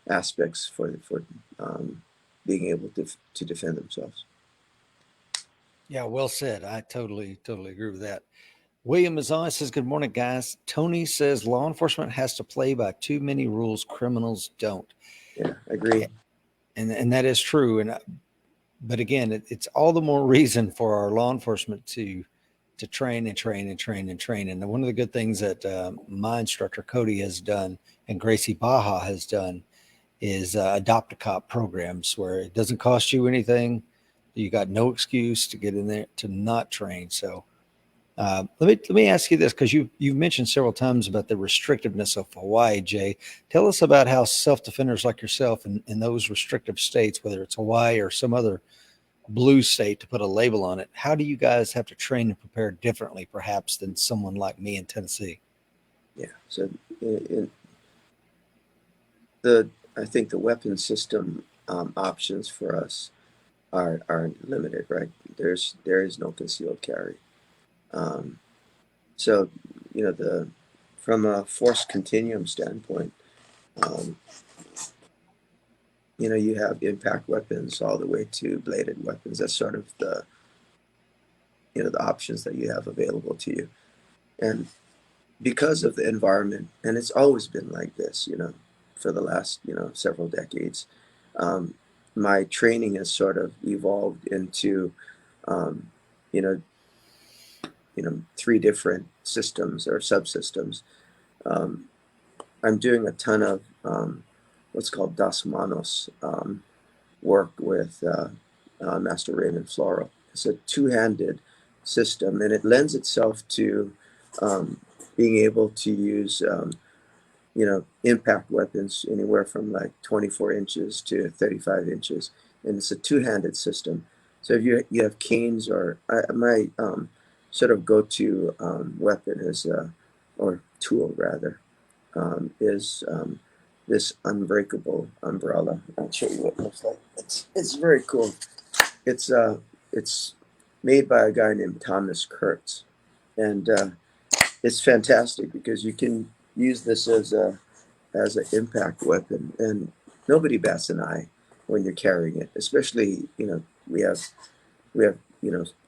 aspects for being able to defend themselves. Yeah, well said. I totally agree with that. William Mazai says, "Good morning, guys." Tony says, "Law enforcement has to play by too many rules. Criminals don't." Yeah, I agree. Yeah, and that is true. And but again, it's all the more reason for our law enforcement to train and train and train and train. And one of the good things that my instructor Cody has done and Gracie Baja has done is adopt a cop programs where it doesn't cost you anything. You got no excuse to get in there to not train. So let me ask you this, because you've mentioned several times about the restrictiveness of Hawaii, Jay. Tell us about how self defenders like yourself in those restrictive states, whether it's Hawaii or some other blue state to put a label on it, how do you guys have to train and prepare differently, perhaps, than someone like me in Tennessee? Yeah. So in the I think the weapon system options for us are limited, right? There is no concealed carry. Um, so the from a force continuum standpoint, um, you have impact weapons all the way to bladed weapons. That's sort of the options that you have available to you. And because of the environment, and it's always been like this, for the last several decades, um, my training has sort of evolved into um, you know three different systems or subsystems. um, I'm doing a ton of what's called das manos work with Master Raymond Floro. It's a two-handed system, and it lends itself to um, being able to use impact weapons anywhere from like 24 inches to 35 inches, and it's a two-handed system. So if you have canes, or my sort of go-to weapon is or tool rather, is this unbreakable umbrella. I'll show you what it looks like. It's very cool. It's made by a guy named Thomas Kurtz, and it's fantastic because you can use this as an impact weapon, and nobody bats an eye when you're carrying it. Especially, we have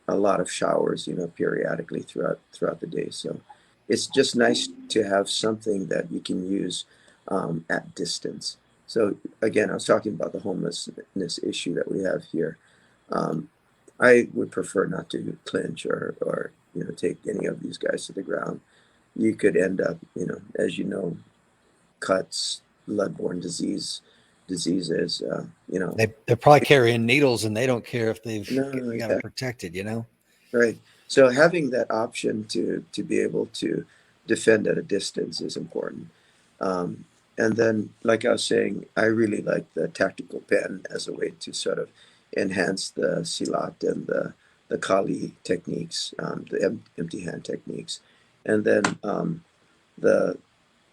a lot of showers, periodically throughout the day. So it's just nice to have something that you can use at distance. So again, I was talking about the homelessness issue that we have here. Um, I would prefer not to clinch or take any of these guys to the ground. You could end up, as cuts, bloodborne diseases. They're probably carrying needles and they don't care if No, got them exactly. protected. Right. So having that option to be able to defend at a distance is important. And then, like I was saying, I really like the tactical pen as a way to sort of enhance the silat and the Kali techniques, the empty hand techniques. And then the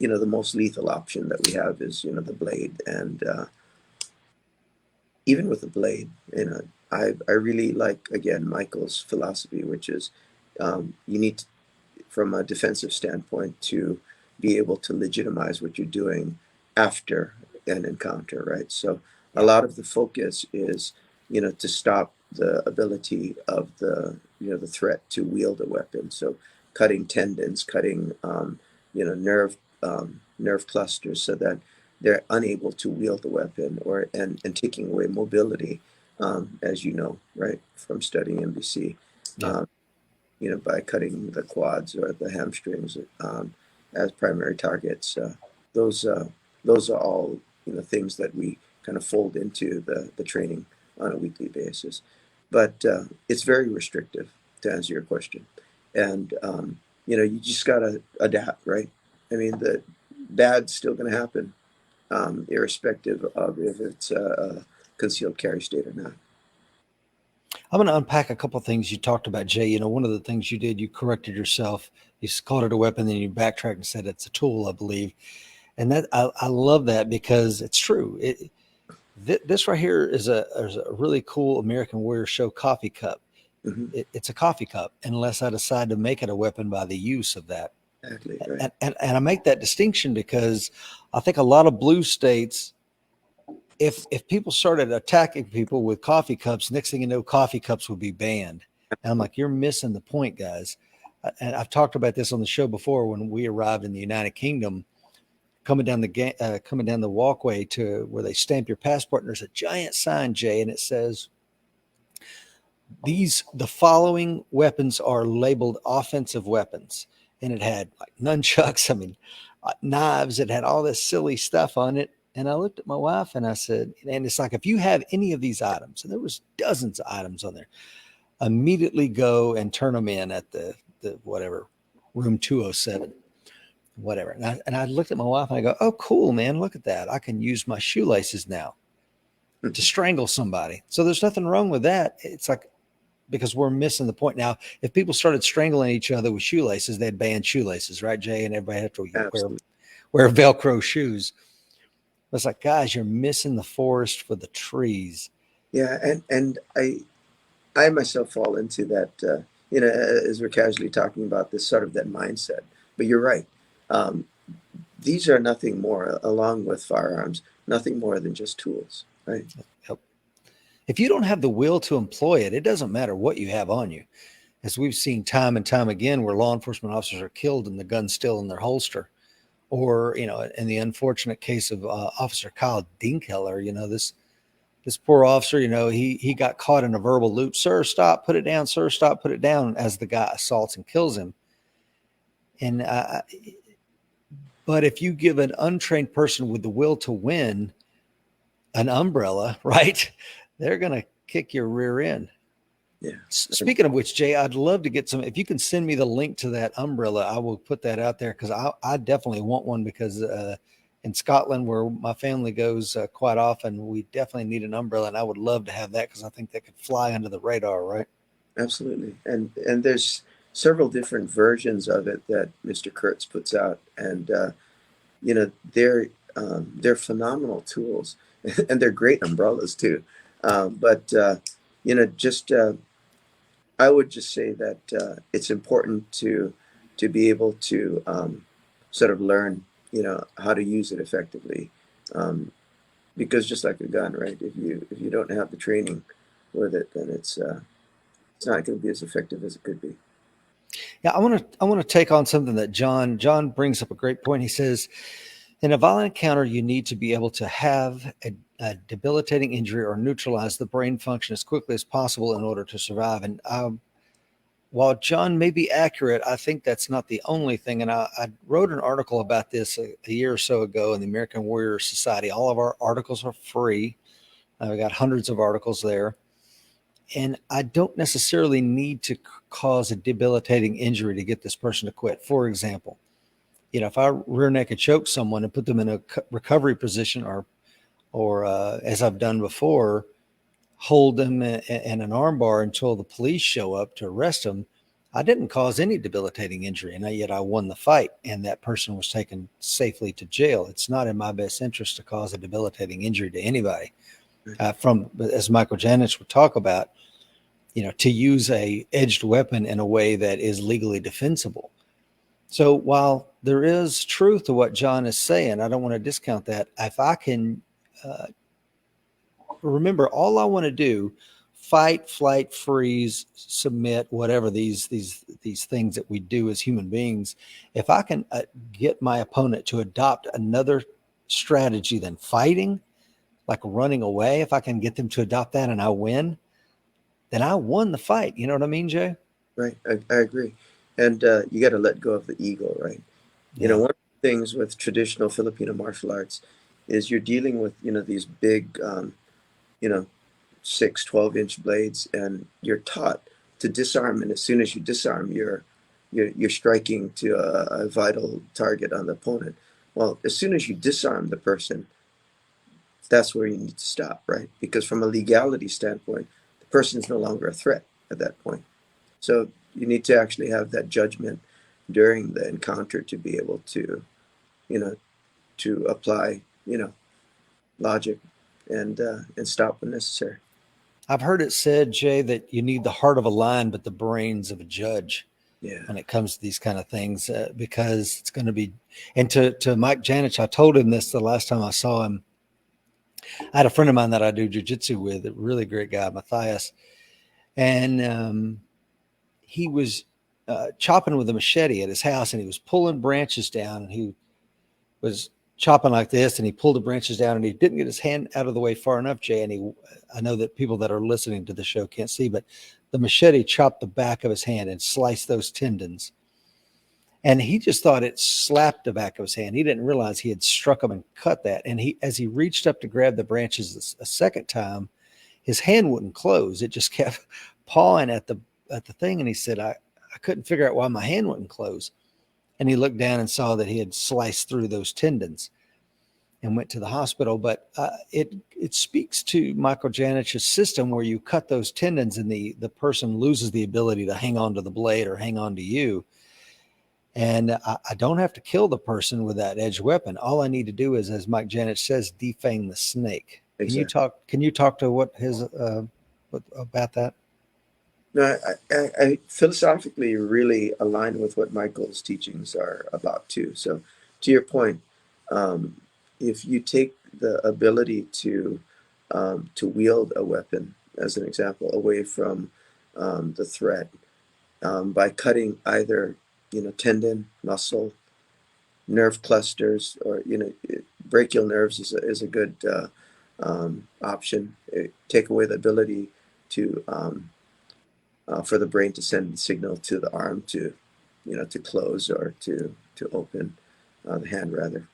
the most lethal option that we have is the blade. And even with the blade, I really like, again, Michael's philosophy, which is you need to, from a defensive standpoint, to be able to legitimize what you're doing after an encounter, right? So a Yeah. lot of the focus is to stop the ability of the threat to wield a weapon. So cutting tendons, cutting nerve clusters, so that they're unable to wield the weapon, and taking away mobility, as you know, right, from studying NBC, Yeah. by cutting the quads or the hamstrings as primary targets. Those those are all things that we kind of fold into the training on a weekly basis. But it's very restrictive, to answer your question, and you just gotta adapt, right? I mean, the bad's still going to happen, irrespective of if it's a concealed carry state or not. I'm going to unpack a couple of things you talked about, Jay. One of the things you did, you corrected yourself. You called it a weapon, then you backtracked and said it's a tool, I believe. And that I love that because it's true. This right here is a really cool American Warrior Show coffee cup. Mm-hmm. It's a coffee cup, unless I decide to make it a weapon by the use of that. Exactly, right. And I make that distinction because I think a lot of blue states, if people started attacking people with coffee cups, next thing you know, coffee cups would be banned. And I'm like, you're missing the point, guys. And I've talked about this on the show before when we arrived in the United Kingdom, coming down the walkway to where they stamp your passport, and there's a giant sign, Jay, and it says the following weapons are labeled offensive weapons. And it had like nunchucks, knives. It had all this silly stuff on it. And I looked at my wife and I said, and it's like, if you have any of these items, and there was dozens of items on there, immediately go and turn them in at the whatever, room 207, whatever. And I looked at my wife and I go, oh, cool, man. Look at that. I can use my shoelaces now to strangle somebody. So there's nothing wrong with that. It's like, because we're missing the point. Now, if people started strangling each other with shoelaces, they'd ban shoelaces, right, Jay? And everybody had to wear Velcro shoes. It's like, guys, you're missing the forest for the trees. Yeah, and I myself fall into that, as we're casually talking about this sort of that mindset. But you're right. Um, these are nothing more, along with firearms, nothing more than just tools, right? Yep. If you don't have the will to employ it, it doesn't matter what you have on you. As we've seen time and time again, where law enforcement officers are killed and the gun's still in their holster. Or, in the unfortunate case of Officer Kyle Dinkheller, this poor officer, he got caught in a verbal loop. Sir, stop, put it down. Sir, stop, put it down, as the guy assaults and kills him. And but if you give an untrained person with the will to win an umbrella, right, they're going to kick your rear end. Yeah. Speaking of which, Jay, I'd love to get some. If you can send me the link to that umbrella, I will put that out there, because I definitely want one, because in Scotland, where my family goes quite often, we definitely need an umbrella, and I would love to have that, because I think that could fly under the radar, right? Absolutely. And there's several different versions of it that Mr. Kurtz puts out, and they're phenomenal tools, and they're great umbrellas too. But just I would just say that it's important to be able to sort of learn, how to use it effectively, because just like a gun, right? If you don't have the training with it, then it's not going to be as effective as it could be. Yeah, I want to take on something that John brings up a great point. He says, in a violent encounter, you need to be able to have a debilitating injury or neutralize the brain function as quickly as possible in order to survive. And while John may be accurate, I think that's not the only thing. And I wrote an article about this a year or so ago in the American Warrior Society. All of our articles are free. We got hundreds of articles there. And I don't necessarily need to cause a debilitating injury to get this person to quit. For example, if I rear naked choke someone and put them in a recovery position, or as I've done before, hold them in an armbar until the police show up to arrest them, I didn't cause any debilitating injury, and yet I won the fight, and that person was taken safely to jail. It's not in my best interest to cause a debilitating injury to anybody. As Michael Janich would talk about, to use a edged weapon in a way that is legally defensible. So while there is truth to what John is saying, I don't want to discount that. If I can remember, all I want to do, fight, flight, freeze, submit, whatever these things that we do as human beings, if I can get my opponent to adopt another strategy than fighting, like running away. If I can get them to adopt that and I win, then I won the fight. You know what I mean, Jay? Right. I agree. And you got to let go of the ego, right? You know, Yeah. one of the things with traditional Filipino martial arts is you're dealing with, these big, you know, 6, 12-inch blades, and you're taught to disarm. And as soon as you disarm, you're striking to a vital target on the opponent. Well, as soon as you disarm the person, that's where you need to stop, right? Because from a legality standpoint, the person is no longer a threat at that point. So you need to actually have that judgment during the encounter to be able to, you know, to apply, logic and stop when necessary. I've heard it said, Jay, that you need the heart of a lion, but the brains of a judge Yeah. when it comes to these kind of things, because it's going to be. And to Mike Janich, I told him this the last time I saw him. I had a friend of mine that I do jujitsu with, a really great guy, Matthias, and he was chopping with a machete at his house, and he was pulling branches down, and he was chopping like this, and he pulled the branches down, and he didn't get his hand out of the way far enough, Jay. And I know that people that are listening to the show can't see, but the machete chopped the back of his hand and sliced those tendons. And he just thought it slapped the back of his hand. He didn't realize he had struck him and cut that. And as he reached up to grab the branches a second time, his hand wouldn't close. It just kept pawing at the thing. And he said, I couldn't figure out why my hand wouldn't close. And he looked down and saw that he had sliced through those tendons and went to the hospital. But it speaks to Michael Janich's system, where you cut those tendons and the person loses the ability to hang on to the blade or hang on to you. And I don't have to kill the person with that edged weapon. All I need to do is, as Mike Janich says, defang the snake. Exactly. Can you talk to what his about that? No, I philosophically really align with what Michael's teachings are about too. So, to your point, um, if you take the ability to wield a weapon, as an example, away from the threat, by cutting either tendon, muscle, nerve clusters, or brachial nerves is a good option. Take away the ability to for the brain to send the signal to the arm to, to close or to open, the hand rather.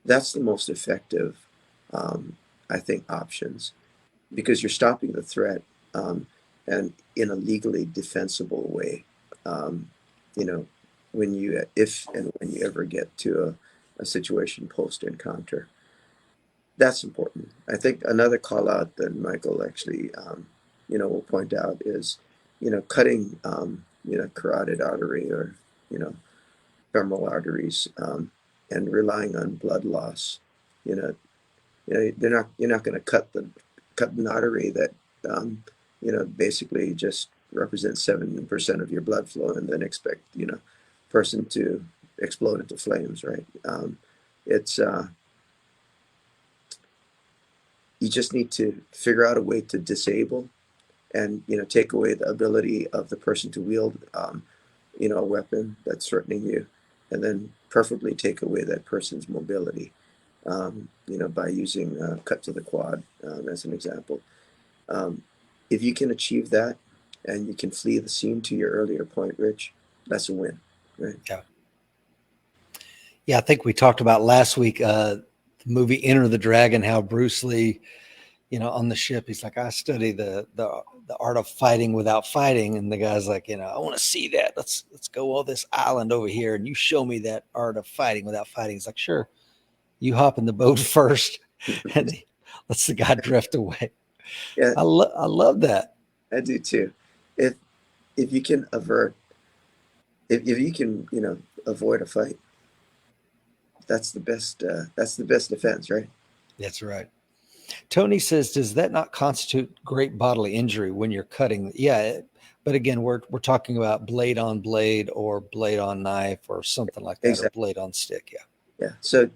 That's the most effective, I think, options, because you're stopping the threat, and in a legally defensible way. Um, you know, when you if and when you ever get to a situation post encounter, that's important. I think another call out that Michael actually, will point out is, cutting, carotid artery or, you know, femoral arteries, and relying on blood loss. You know, you're not going to cut an artery that, basically just represents 7% of your blood flow and then expect, person to explode into flames, right? It's You just need to figure out a way to disable and take away the ability of the person to wield a weapon that's threatening you, and then preferably take away that person's mobility, by using cut to the quad, as an example. um, if you can achieve that and you can flee the scene, to your earlier point, Rich, that's a win, right? Yeah. Yeah, I think we talked about last week the movie Enter the Dragon, how Bruce Lee, on the ship, he's like, I study the art of fighting without fighting. And the guy's like, I want to see that. Let's go on this island over here and you show me that art of fighting without fighting. He's like, sure. You hop in the boat first, and he lets the guy drift away. Yeah, I love that. I do too. If you can if you can avoid a fight, that's the best defense, right? That's right. Tony says, does that not constitute great bodily injury when you're cutting? Yeah, but again, we're talking about blade on blade or blade on knife or something like that, or Exactly. blade on stick. Yeah. Yeah. So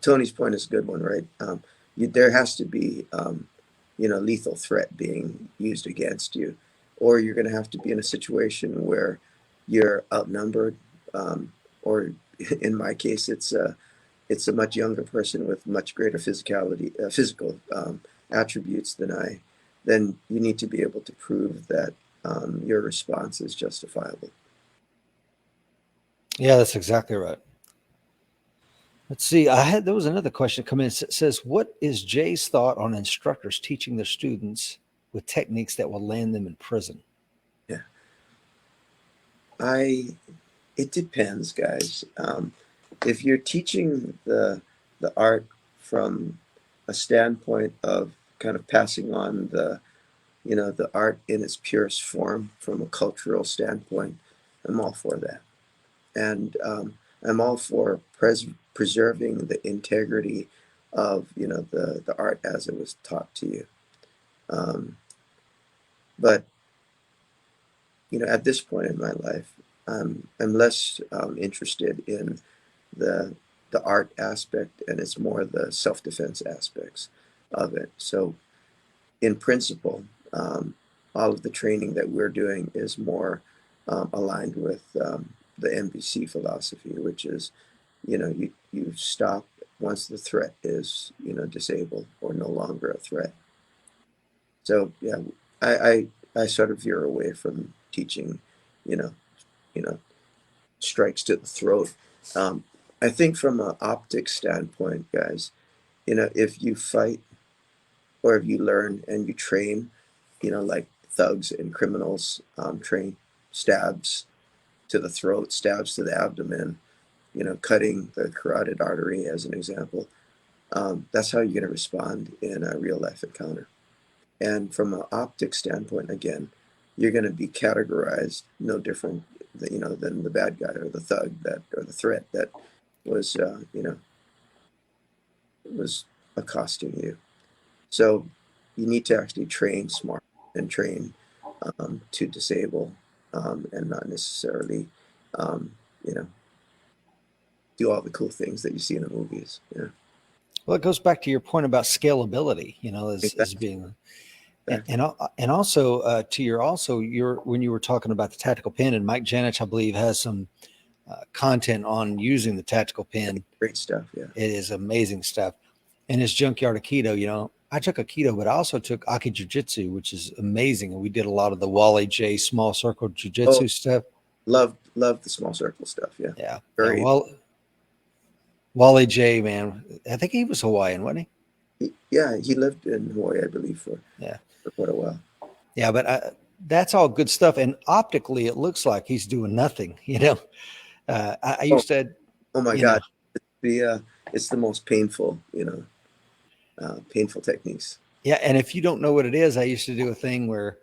Tony's point is a good one, right? There has to be lethal threat being used against you, or you're going to have to be in a situation where you're outnumbered, or in my case, it's it's a much younger person with much greater physical attributes than I, then you need to be able to prove that your response is justifiable. Yeah, that's exactly right. Let's see. There was another question come in. It says, "What is Jay's thought on instructors teaching their students with techniques that will land them in prison?" Yeah, it depends, guys. If you're teaching the art from a standpoint of kind of passing on the art in its purest form from a cultural standpoint, I'm all for that. And I'm all for preserving the integrity of the art as it was taught to you. Um, but at this point in my life, I'm less interested in the the art aspect, and it's more the self-defense aspects of it. So in principle, all of the training that we're doing is more aligned with the NBC philosophy, which is, you stop once the threat is, disabled or no longer a threat. So yeah, I sort of veer away from teaching, you know, you know, strikes to the throat. Um, I think from an optics standpoint, guys, if you fight or if you learn and you train, like thugs and criminals train, stabs to the throat, stabs to the abdomen, cutting the carotid artery as an example. That's how you're going to respond in a real life encounter. And from an optics standpoint, again, you're going to be categorized no different, than the bad guy or the thug or the threat that was, was accosting you. So you need to actually train smart and train to disable, and not necessarily, um, you know, do all the cool things that you see in the movies. Well, it goes back to your point about scalability, as Exactly. being, and also to your when you were talking about the tactical pen, and Mike Janich, I believe, has some content on using the tactical pen. Great stuff. Yeah. It is amazing stuff. And his junkyard Aikido, I took Aikido, but I also took Aki Jiu-Jitsu, which is amazing. And we did a lot of the Wally J small circle Oh, Jiu-Jitsu stuff. love the small circle stuff. Yeah. Yeah. Yeah. Very. Wally J, man, I think he was Hawaiian, wasn't Yeah, he lived in Hawaii, I believe, for he? Yeah. quite a while. Yeah. But that's all good stuff. And optically, it looks like he's doing nothing. I Oh, used to, oh my you know, God. It's the most painful, painful techniques. yeah. And if you don't know what it is, I used to do a thing where,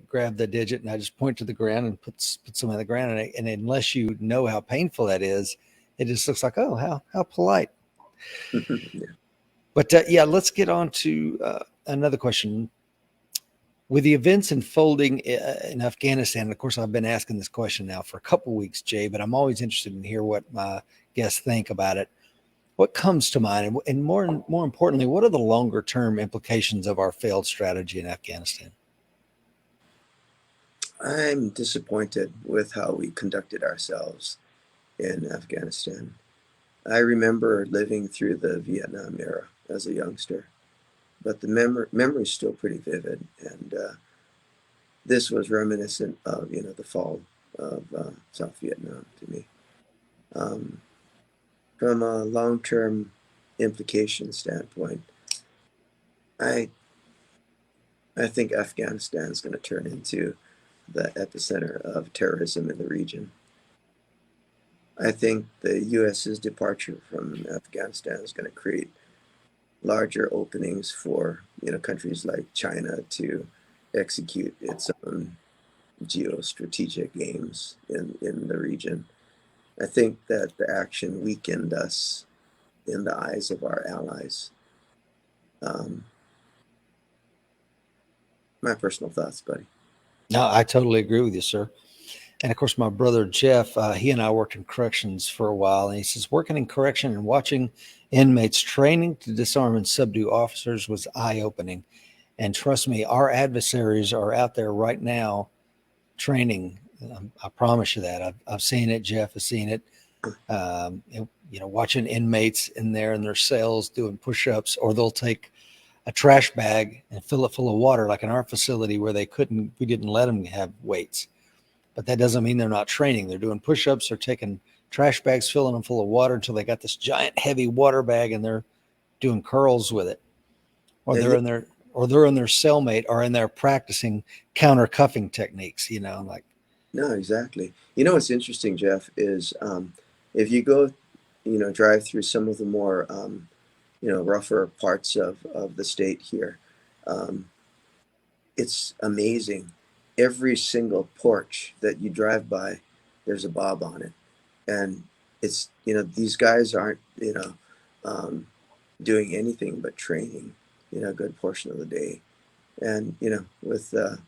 grab the digit and I just point to the ground and put some on the ground. And unless you know how painful that is, it just looks like, oh, how polite. Yeah. But yeah, let's get on to another question. With the events unfolding in Afghanistan, of course, I've been asking this question now for a couple of weeks, Jay, but I'm always interested in hear what my guests think about it. What comes to mind, and more importantly, what are the longer term implications of our failed strategy in Afghanistan? I'm disappointed with how we conducted ourselves in Afghanistan. I remember living through the Vietnam era as a youngster, but the memory is still pretty vivid, and this was reminiscent of the fall of South Vietnam to me. Um, from a long-term implication standpoint, I I think Afghanistan is going to turn into the epicenter of terrorism in the region. I think the U.S.'s departure from Afghanistan is going to create larger openings for countries like China to execute its own geostrategic aims in the region. I think that the action weakened us in the eyes of our allies. Um, my personal thoughts, buddy. No, I totally agree with you, sir. And of course, my brother Jeff, he and I worked in corrections for a while, and he says working in correction and watching inmates training to disarm and subdue officers was eye-opening. And trust me, our adversaries are out there right now training. I promise you that. I've seen it. Jeff has seen it. Watching inmates in there in their cells doing push-ups, or they'll take a trash bag and fill it full of water, like in our facility where we didn't let them have weights. But that doesn't mean they're not training. They're doing push-ups, they're taking trash bags, filling them full of water until they got this giant heavy water bag and they're doing curls with it. Or Yeah, they're in their cellmate or in there practicing counter cuffing techniques, like. no, exactly. You know what's interesting, Jeff, is if you go, drive through some of the more, rougher parts of the state here, um, it's amazing. Every single porch that you drive by, there's a bob on it. And it's, these guys aren't, um, doing anything but training, a good portion of the day. And, with, the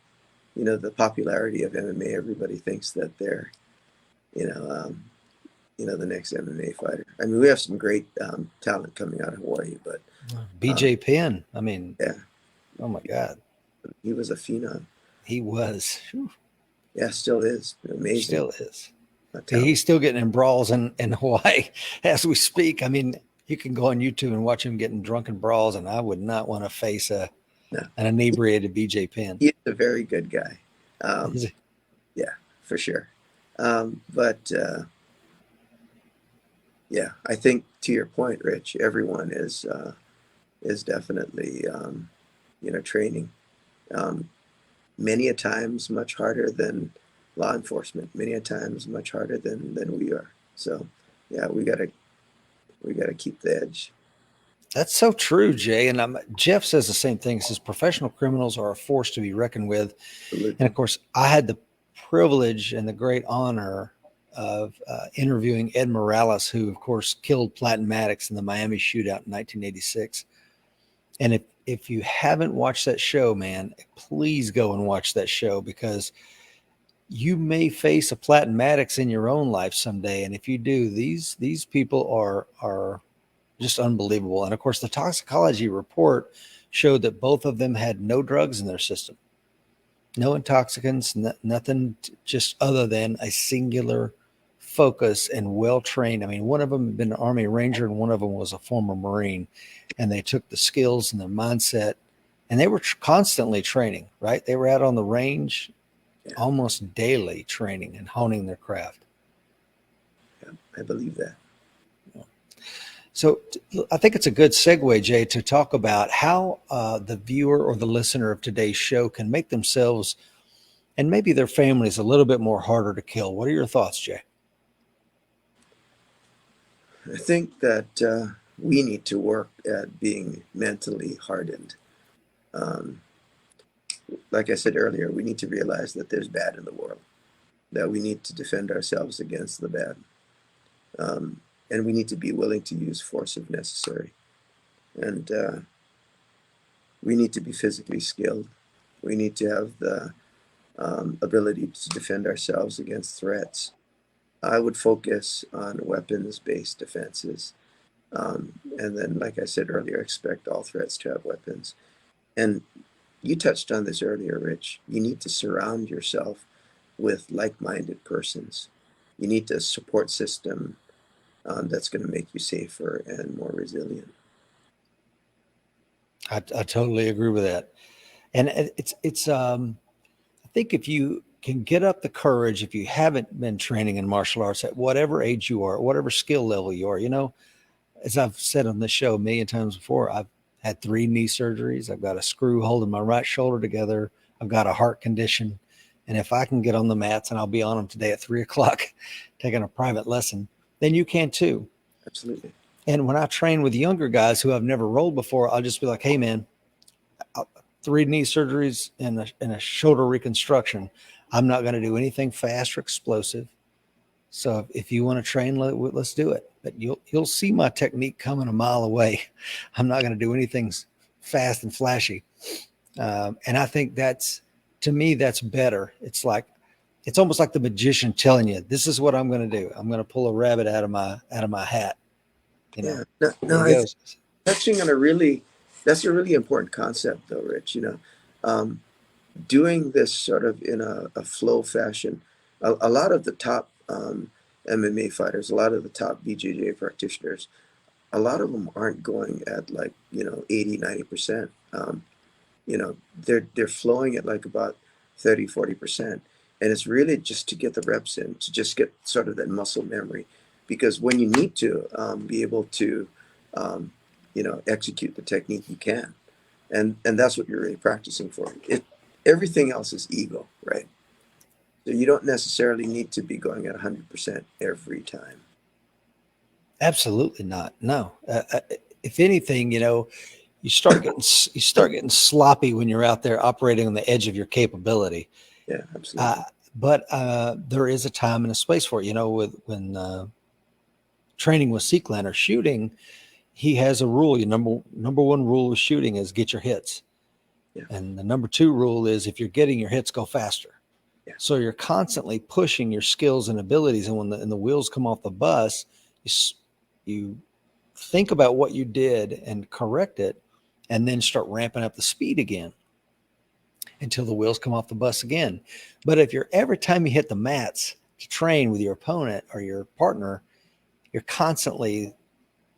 popularity of MMA, everybody thinks that they're, you know, um, the next MMA fighter. I mean, we have some great talent coming out of Hawaii, but BJ Penn, I mean, yeah, oh my God, he was a phenom. he was. Whew, Yeah, still is amazing still is. talent. He's still getting in brawls in Hawaii as we speak. I mean, you can go on YouTube and watch him getting drunken brawls, and I would not want to face an No, inebriated BJ Penn. he's a very good guy. Yeah, for sure. But yeah, I think to your point, Rich, everyone is definitely training. Um, Many a times much harder than law enforcement. Many a times much harder than we are. So yeah, we gotta keep the edge. That's so true, Jay. And Jeff says the same thing. He says professional criminals are a force to be reckoned with. And Absolutely. of course, I had the privilege and the great honor of interviewing Ed Morales, who, of course, killed Platin Maddox in the Miami shootout in 1986. And if you haven't watched that show, man, please go and watch that show, because you may face a Platin Maddox in your own life someday. And if you do, these people are just unbelievable. And of course, the toxicology report showed that both of them had no drugs in their system, no intoxicants, nothing, just other than a singular focus and well trained. I mean, one of them had been an Army Ranger and one of them was a former Marine, and they took the skills and their mindset, and they were constantly training. Right, they were out on the range Yeah, almost daily, training and honing their craft. yeah, I believe that. So I think it's a good segue, Jay, to talk about how the viewer or the listener of today's show can make themselves and maybe their families a little bit more harder to kill. What are your thoughts, Jay? I think that we need to work at being mentally hardened. Um, like I said earlier, we need to realize that there's bad in the world, that we need to defend ourselves against the bad. And we need to be willing to use force if necessary. And we need to be physically skilled. We need to have the ability to defend ourselves against threats. I would focus on weapons-based defenses. And then, like I said earlier, expect all threats to have weapons. And you touched on this earlier, Rich. You need to surround yourself with like-minded persons. You need a support system that's going to make you safer and more resilient. I totally agree with that. And I think if you can get up the courage, if you haven't been training in martial arts at whatever age you are, whatever skill level you are, as I've said on this show a million times before, I've had 3 knee surgeries. I've got a screw holding my right shoulder together. I've got a heart condition. And if I can get on the mats, and I'll be on them today at 3 o'clock, taking a private lesson, then you can too. Absolutely. And when I train with younger guys who have never rolled before, I'll just be like, hey, man, 3 knee surgeries and a shoulder reconstruction. I'm not going to do anything fast or explosive. So if you want to train, let's do it. But you'll see my technique coming a mile away. I'm not going to do anything fast and flashy. And I think to me, that's better. It's almost like the magician telling you, this is what I'm going to do. I'm going to pull a rabbit out of my hat. Yeah. No, Here no, it I think goes. touching on that's a really important concept, though, Rich. Um, Doing this sort of in a flow fashion. A lot of the top MMA fighters, a lot of the top BJJ practitioners, a lot of them aren't going at like, 80, 90%. They're flowing at like about 30, 40%. And it's really just to get the reps in, to just get sort of that muscle memory. Because when you need to be able to, execute the technique, you can. And that's what you're really practicing for. Everything else is ego, right? So you don't necessarily need to be going at 100% every time. Absolutely not. No. If anything, you start getting sloppy when you're out there operating on the edge of your capability. Yeah, absolutely. But there is a time and a space for it. When training with Seekland or shooting, he has a rule. Your number one rule of shooting is get your hits. Yeah. And the number two rule is if you're getting your hits, go faster. Yeah. So you're constantly pushing your skills and abilities. And when the wheels come off the bus, you think about what you did and correct it, and then start ramping up the speed again until the wheels come off the bus again. But if you're every time you hit the mats to train with your opponent or your partner, you're constantly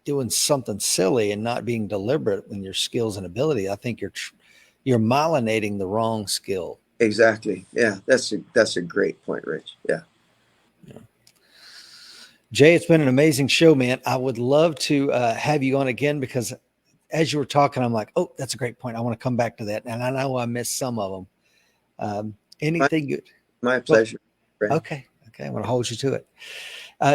doing something silly and not being deliberate in your skills and ability, I think you're myelinating the wrong skill. Exactly. Yeah, that's a great point, Rich. Yeah. Jay, it's been an amazing show, man. I would love to have you on again because as you were talking, I'm like, oh, that's a great point. I want to come back to that. And I know I missed some of them. Anything good? My pleasure. Well, okay. I want to hold you to it.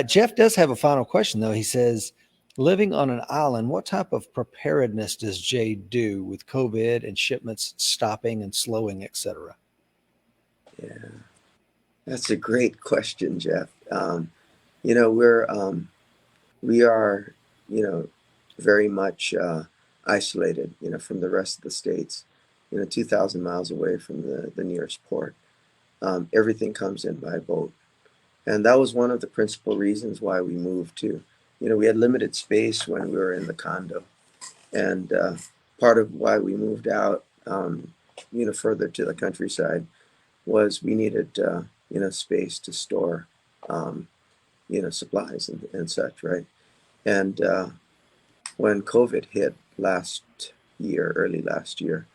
Jeff does have a final question, though. He says, living on an island, what type of preparedness does Jay do with COVID and shipments stopping and slowing, et cetera? Yeah, that's a great question, Jeff. We are, very much isolated, from the rest of the states, 2,000 miles away from the nearest port. Everything comes in by boat. And that was one of the principal reasons why we moved to, we had limited space when we were in the condo. And part of why we moved out, further to the countryside was we needed, space to store, supplies and such, right? And when COVID hit early last year,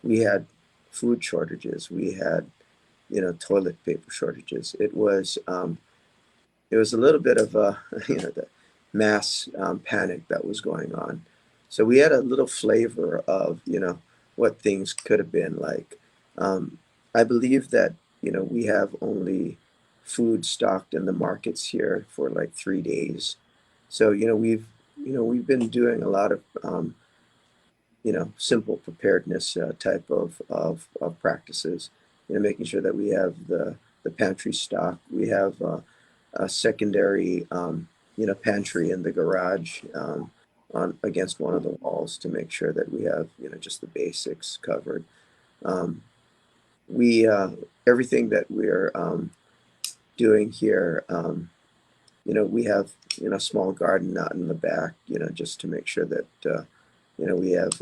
we had food shortages. We had, toilet paper shortages. It was a little bit of a, the mass panic that was going on. So we had a little flavor of, what things could have been like. I believe that, we have only food stocked in the markets here for like 3 days. So, we've been doing a lot of, simple preparedness type of practices, making sure that we have the pantry stock. We have a secondary, pantry in the garage on against one of the walls to make sure that we have, just the basics covered. We Everything that we're doing here, we have, small garden out in the back, just to make sure that, we have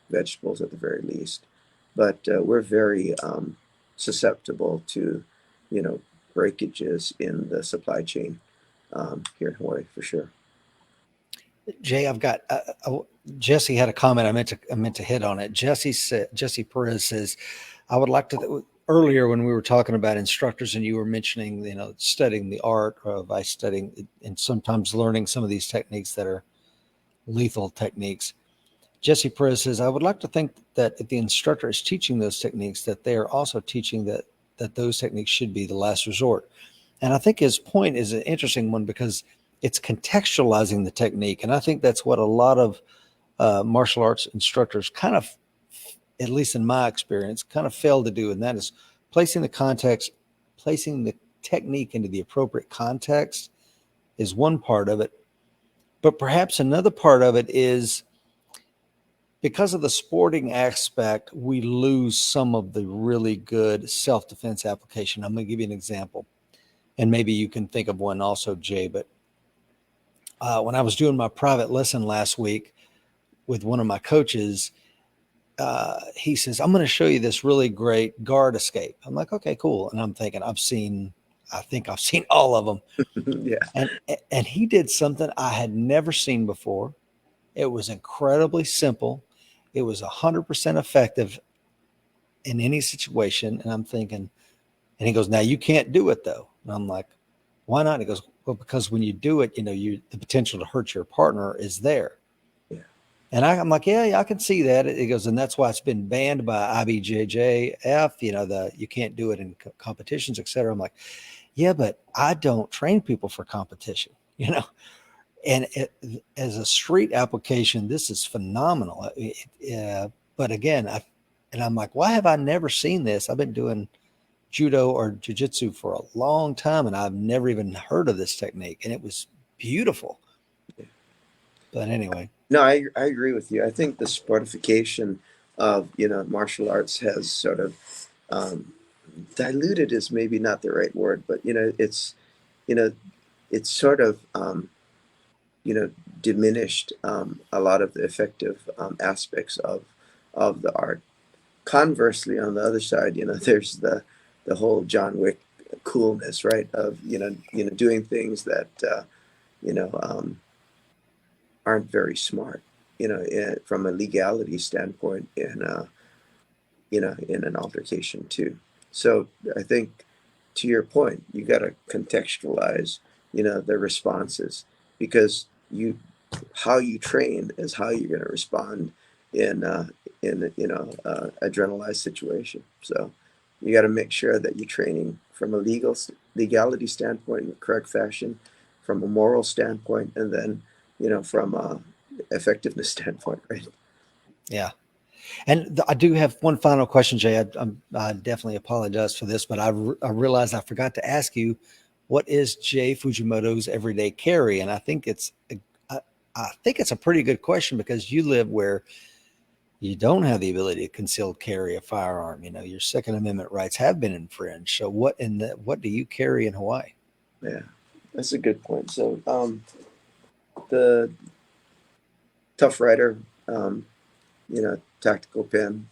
vegetables at the very least. But we're very susceptible to, breakages in the supply chain here in Hawaii for sure. Jay, I've got Jesse had a comment. I meant to hit on it. Jesse Perez says, I would like to. Earlier, when we were talking about instructors, and you were mentioning, studying the art by studying and sometimes learning some of these techniques that are lethal techniques. Jesse Perez says, I would like to think that if the instructor is teaching those techniques, that they are also teaching that those techniques should be the last resort. And I think his point is an interesting one because it's contextualizing the technique. And I think that's what a lot of martial arts instructors kind of, at least in my experience, kind of fail to do. And that is placing the technique into the appropriate context is one part of it. But perhaps another part of it is because of the sporting aspect, we lose some of the really good self-defense application. I'm going to give you an example. And maybe you can think of one also, Jay. But when I was doing my private lesson last week with one of my coaches, he says, I'm going to show you this really great guard escape. I'm like, okay, cool. And I'm thinking, I think I've seen all of them. Yeah. And he did something I had never seen before. It was incredibly simple. It was 100% effective in any situation. And I'm thinking, and he goes, now you can't do it though. And I'm like, why not? He goes, well, because when you do it, the potential to hurt your partner is there. Yeah. And I'm like, yeah, I can see that. He goes, and that's why it's been banned by IBJJF, you can't do it in competitions, et cetera. I'm like, yeah, but I don't train people for competition, and as a street application, this is phenomenal. But again, I'm like, why have I never seen this? I've been doing judo or jiu-jitsu for a long time, and I've never even heard of this technique. And it was beautiful. Yeah. But anyway. No, I agree with you. I think the sportification of, martial arts has sort of diluted is maybe not the right word, but, it's sort of, diminished a lot of the effective aspects of the art. Conversely, on the other side, there's the whole John Wick coolness, right? Of doing things that aren't very smart, from a legality standpoint, in an altercation too. So I think, to your point, you got to contextualize, the responses, because how you train is how you're going to respond in adrenalized situation. So you got to make sure that you're training from a legality standpoint in the correct fashion, from a moral standpoint, and then from a effectiveness standpoint, right? Yeah. And I do have one final question, Jay. I definitely apologize for this, but I realized I forgot to ask you, what is Jay Fujimoto's everyday carry? And I think it's a pretty good question, because you live where you don't have the ability to concealed carry a firearm. Your Second Amendment rights have been infringed. So what do you carry in Hawaii? Yeah, that's a good point. So the Tough Rider, tactical pen.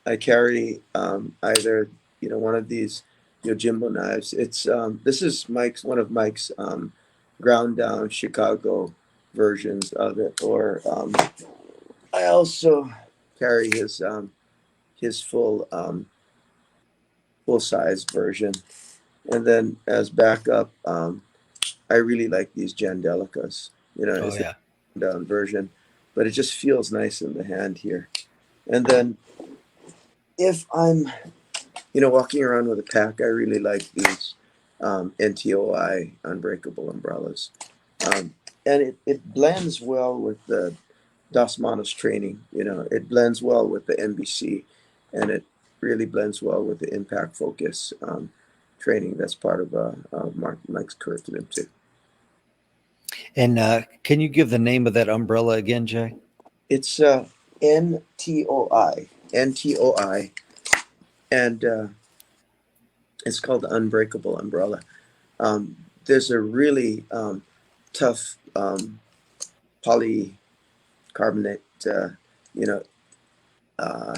I carry either one of these Yojimbo knives. It's this is one of Mike's ground down Chicago versions of it, or I also carry his full size version, and then as backup, I really like these Jandelicas. Oh It's yeah. a down version, but it just feels nice in the hand here. And then if I'm walking around with a pack, I really like these NTOI Unbreakable Umbrellas. And it blends well with the Das Manos training. It blends well with the NBC, and it really blends well with the impact focus training that's part of Mike's curriculum too. And can you give the name of that umbrella again, Jay? It's NTOI, NTOI, and it's called the Unbreakable Umbrella. There's a really tough polycarbonate,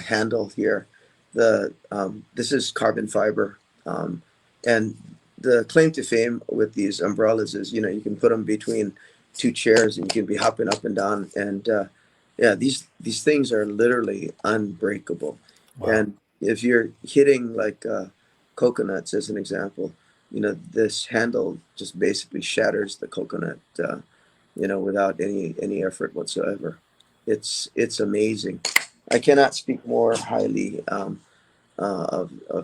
handle here. This is carbon fiber, and the claim to fame with these umbrellas is you can put them between two chairs and you can be hopping up and down, and yeah, these things are literally unbreakable. Wow. And if you're hitting like coconuts as an example, this handle just basically shatters the coconut, without any effort whatsoever. It's amazing. I cannot speak more highly of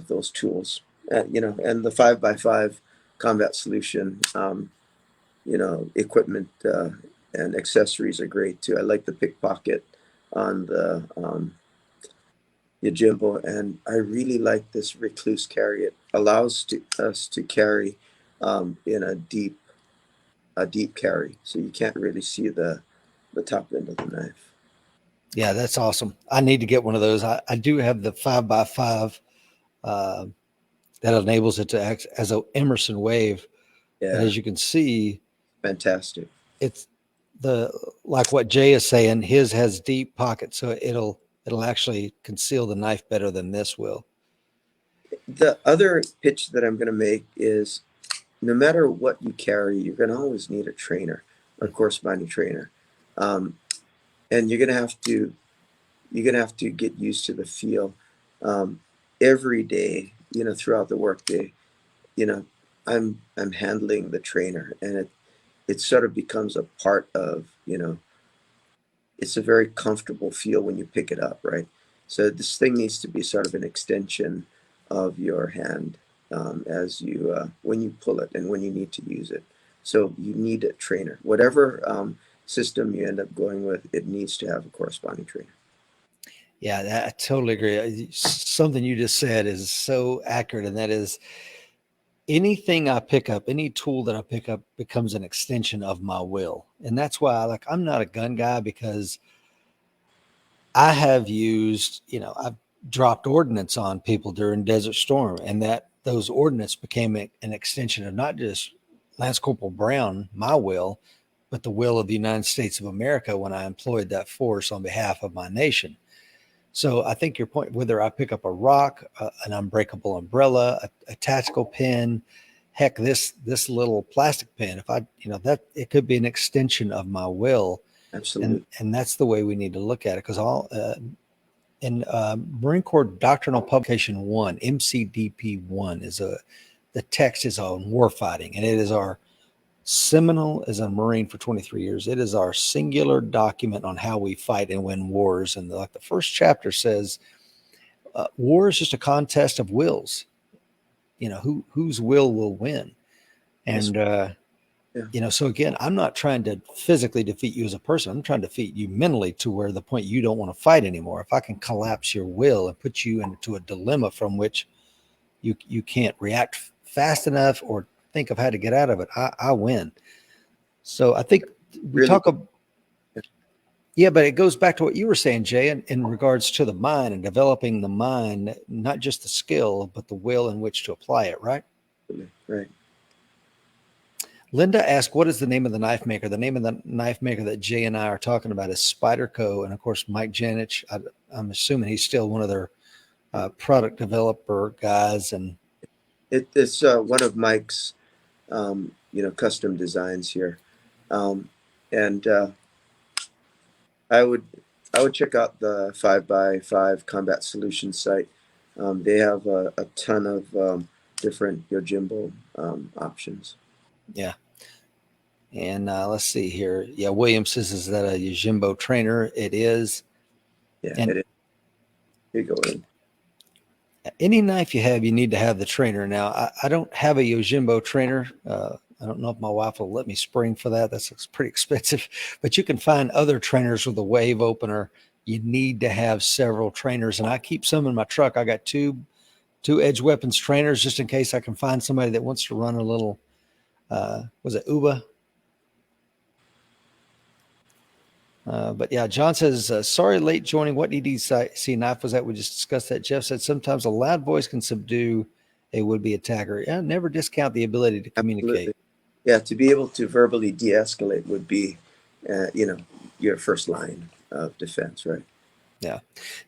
those tools. And the 5x5 combat solution, equipment and accessories are great too. I like the pickpocket on the Yojimbo, and I really like this recluse carry. It allows us to carry in a deep carry, so you can't really see the top end of the knife. Yeah, that's awesome. I need to get one of those. I do have the 5x5 that enables it to act as a Emerson wave. Yeah, and as you can see, fantastic. it's like what Jay is saying. His has deep pockets, so it'll actually conceal the knife better than this will. The other pitch that I'm going to make is no matter what you carry, you're going to always need a trainer or corresponding trainer. Um, and you're gonna have to get used to the feel um, every day, throughout the workday. You know, I'm handling the trainer, and it sort of becomes a part of, it's a very comfortable feel when you pick it up, right? So this thing needs to be sort of an extension of your hand as you when you pull it and when you need to use it. So you need a trainer. Whatever system you end up going with, it needs to have a corresponding trainer. Yeah, I totally agree. Something you just said is so accurate, and that is anything I pick up, any tool that I pick up becomes an extension of my will. And that's why I'm not a gun guy, because I have used, I've dropped ordnance on people during Desert Storm, and that those ordnance became an extension of not just Lance Corporal Brown, my will, but the will of the United States of America when I employed that force on behalf of my nation. So I think your point, whether I pick up a rock, an unbreakable umbrella, a tactical pen, heck, this little plastic pen, if I, that it could be an extension of my will, Absolutely. and that's the way we need to look at it. Because all in Marine Corps Doctrinal Publication 1, MCDP 1 the text is on war fighting, and it is our seminal as a Marine for 23 years. It is our singular document on how we fight and win wars. And the first chapter says, war is just a contest of wills. Whose will win. And, Yeah. So again, I'm not trying to physically defeat you as a person. I'm trying to defeat you mentally to where the point you don't want to fight anymore. If I can collapse your will and put you into a dilemma from which you can't react fast enough or think of how to get out of it, I win. So I think we Really. talk about, yeah, but it goes back to what you were saying, Jay, in regards to the mind and developing the mind, not just the skill, but the will in which to apply it, right? Right. Linda asked, what is the name of the knife maker? The name of the knife maker that Jay and I are talking about is Spyderco. And of course, Mike Janich, I'm assuming he's still one of their product developer guys. And It's one of Mike's, custom designs here, and I would I would check out the 5x5 Combat Solutions site. They have a ton of different Yojimbo options. yeah. And let's see here. Yeah, William says, is that a Yojimbo trainer? It is. Yeah, And it is. You go in. any knife you have, you need to have the trainer. Now, I don't have a Yojimbo trainer. I don't know if my wife will let me spring for that. That's pretty expensive, but you can find other trainers with a wave opener. You need to have several trainers, and I keep some in my truck. I got two edge weapons trainers just in case I can find somebody that wants to run a little. Was it Uba? But yeah, John says, sorry, late joining. What EDC knife was that? We just discussed that. Jeff said, sometimes a loud voice can subdue a would-be attacker. Yeah, never discount the ability to communicate. Absolutely. Yeah, to be able to verbally de-escalate would be, your first line of defense, right? Yeah.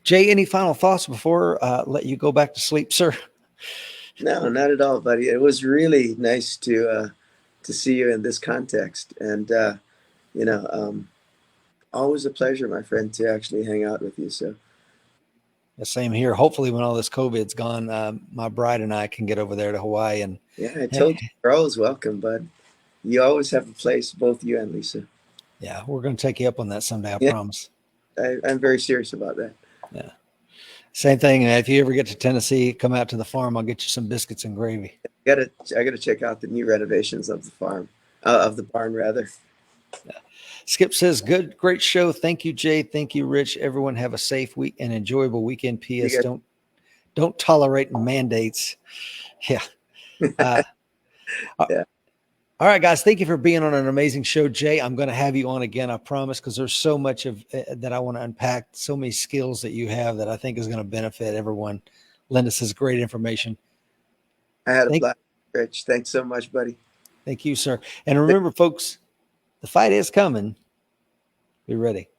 Jay, any final thoughts before let you go back to sleep, sir? No, not at all, buddy. It was really nice to see you in this context, and you know, um, always a pleasure, my friend, to actually hang out with you. So The same here. Hopefully, when all this COVID's gone, my bride and I can get over there to Hawaii. And yeah, I told you you're always welcome, bud. You always have a place, both you and Lisa. yeah, we're going to take you up on that someday. I Yeah, promise. I'm very serious about that. Yeah. Same thing. If you ever get to Tennessee, come out to the farm. I'll get you some biscuits and gravy. I gotta check out the new renovations of the farm, of the barn rather. Yeah. Skip says, great show. Thank you, Jay. Thank you, Rich. Everyone have a safe week and enjoyable weekend. P.S. Don't tolerate mandates. Yeah. Uh, Yeah, all right, guys. Thank you for being on an amazing show, Jay. I'm going to have you on again, I promise, because there's so much of that I want to unpack. So many skills that you have that I think is going to benefit everyone. Linda says, great information. I had a blast, Rich. Thanks so much, buddy. Thank you, sir. And remember, folks, the fight is coming. Be ready.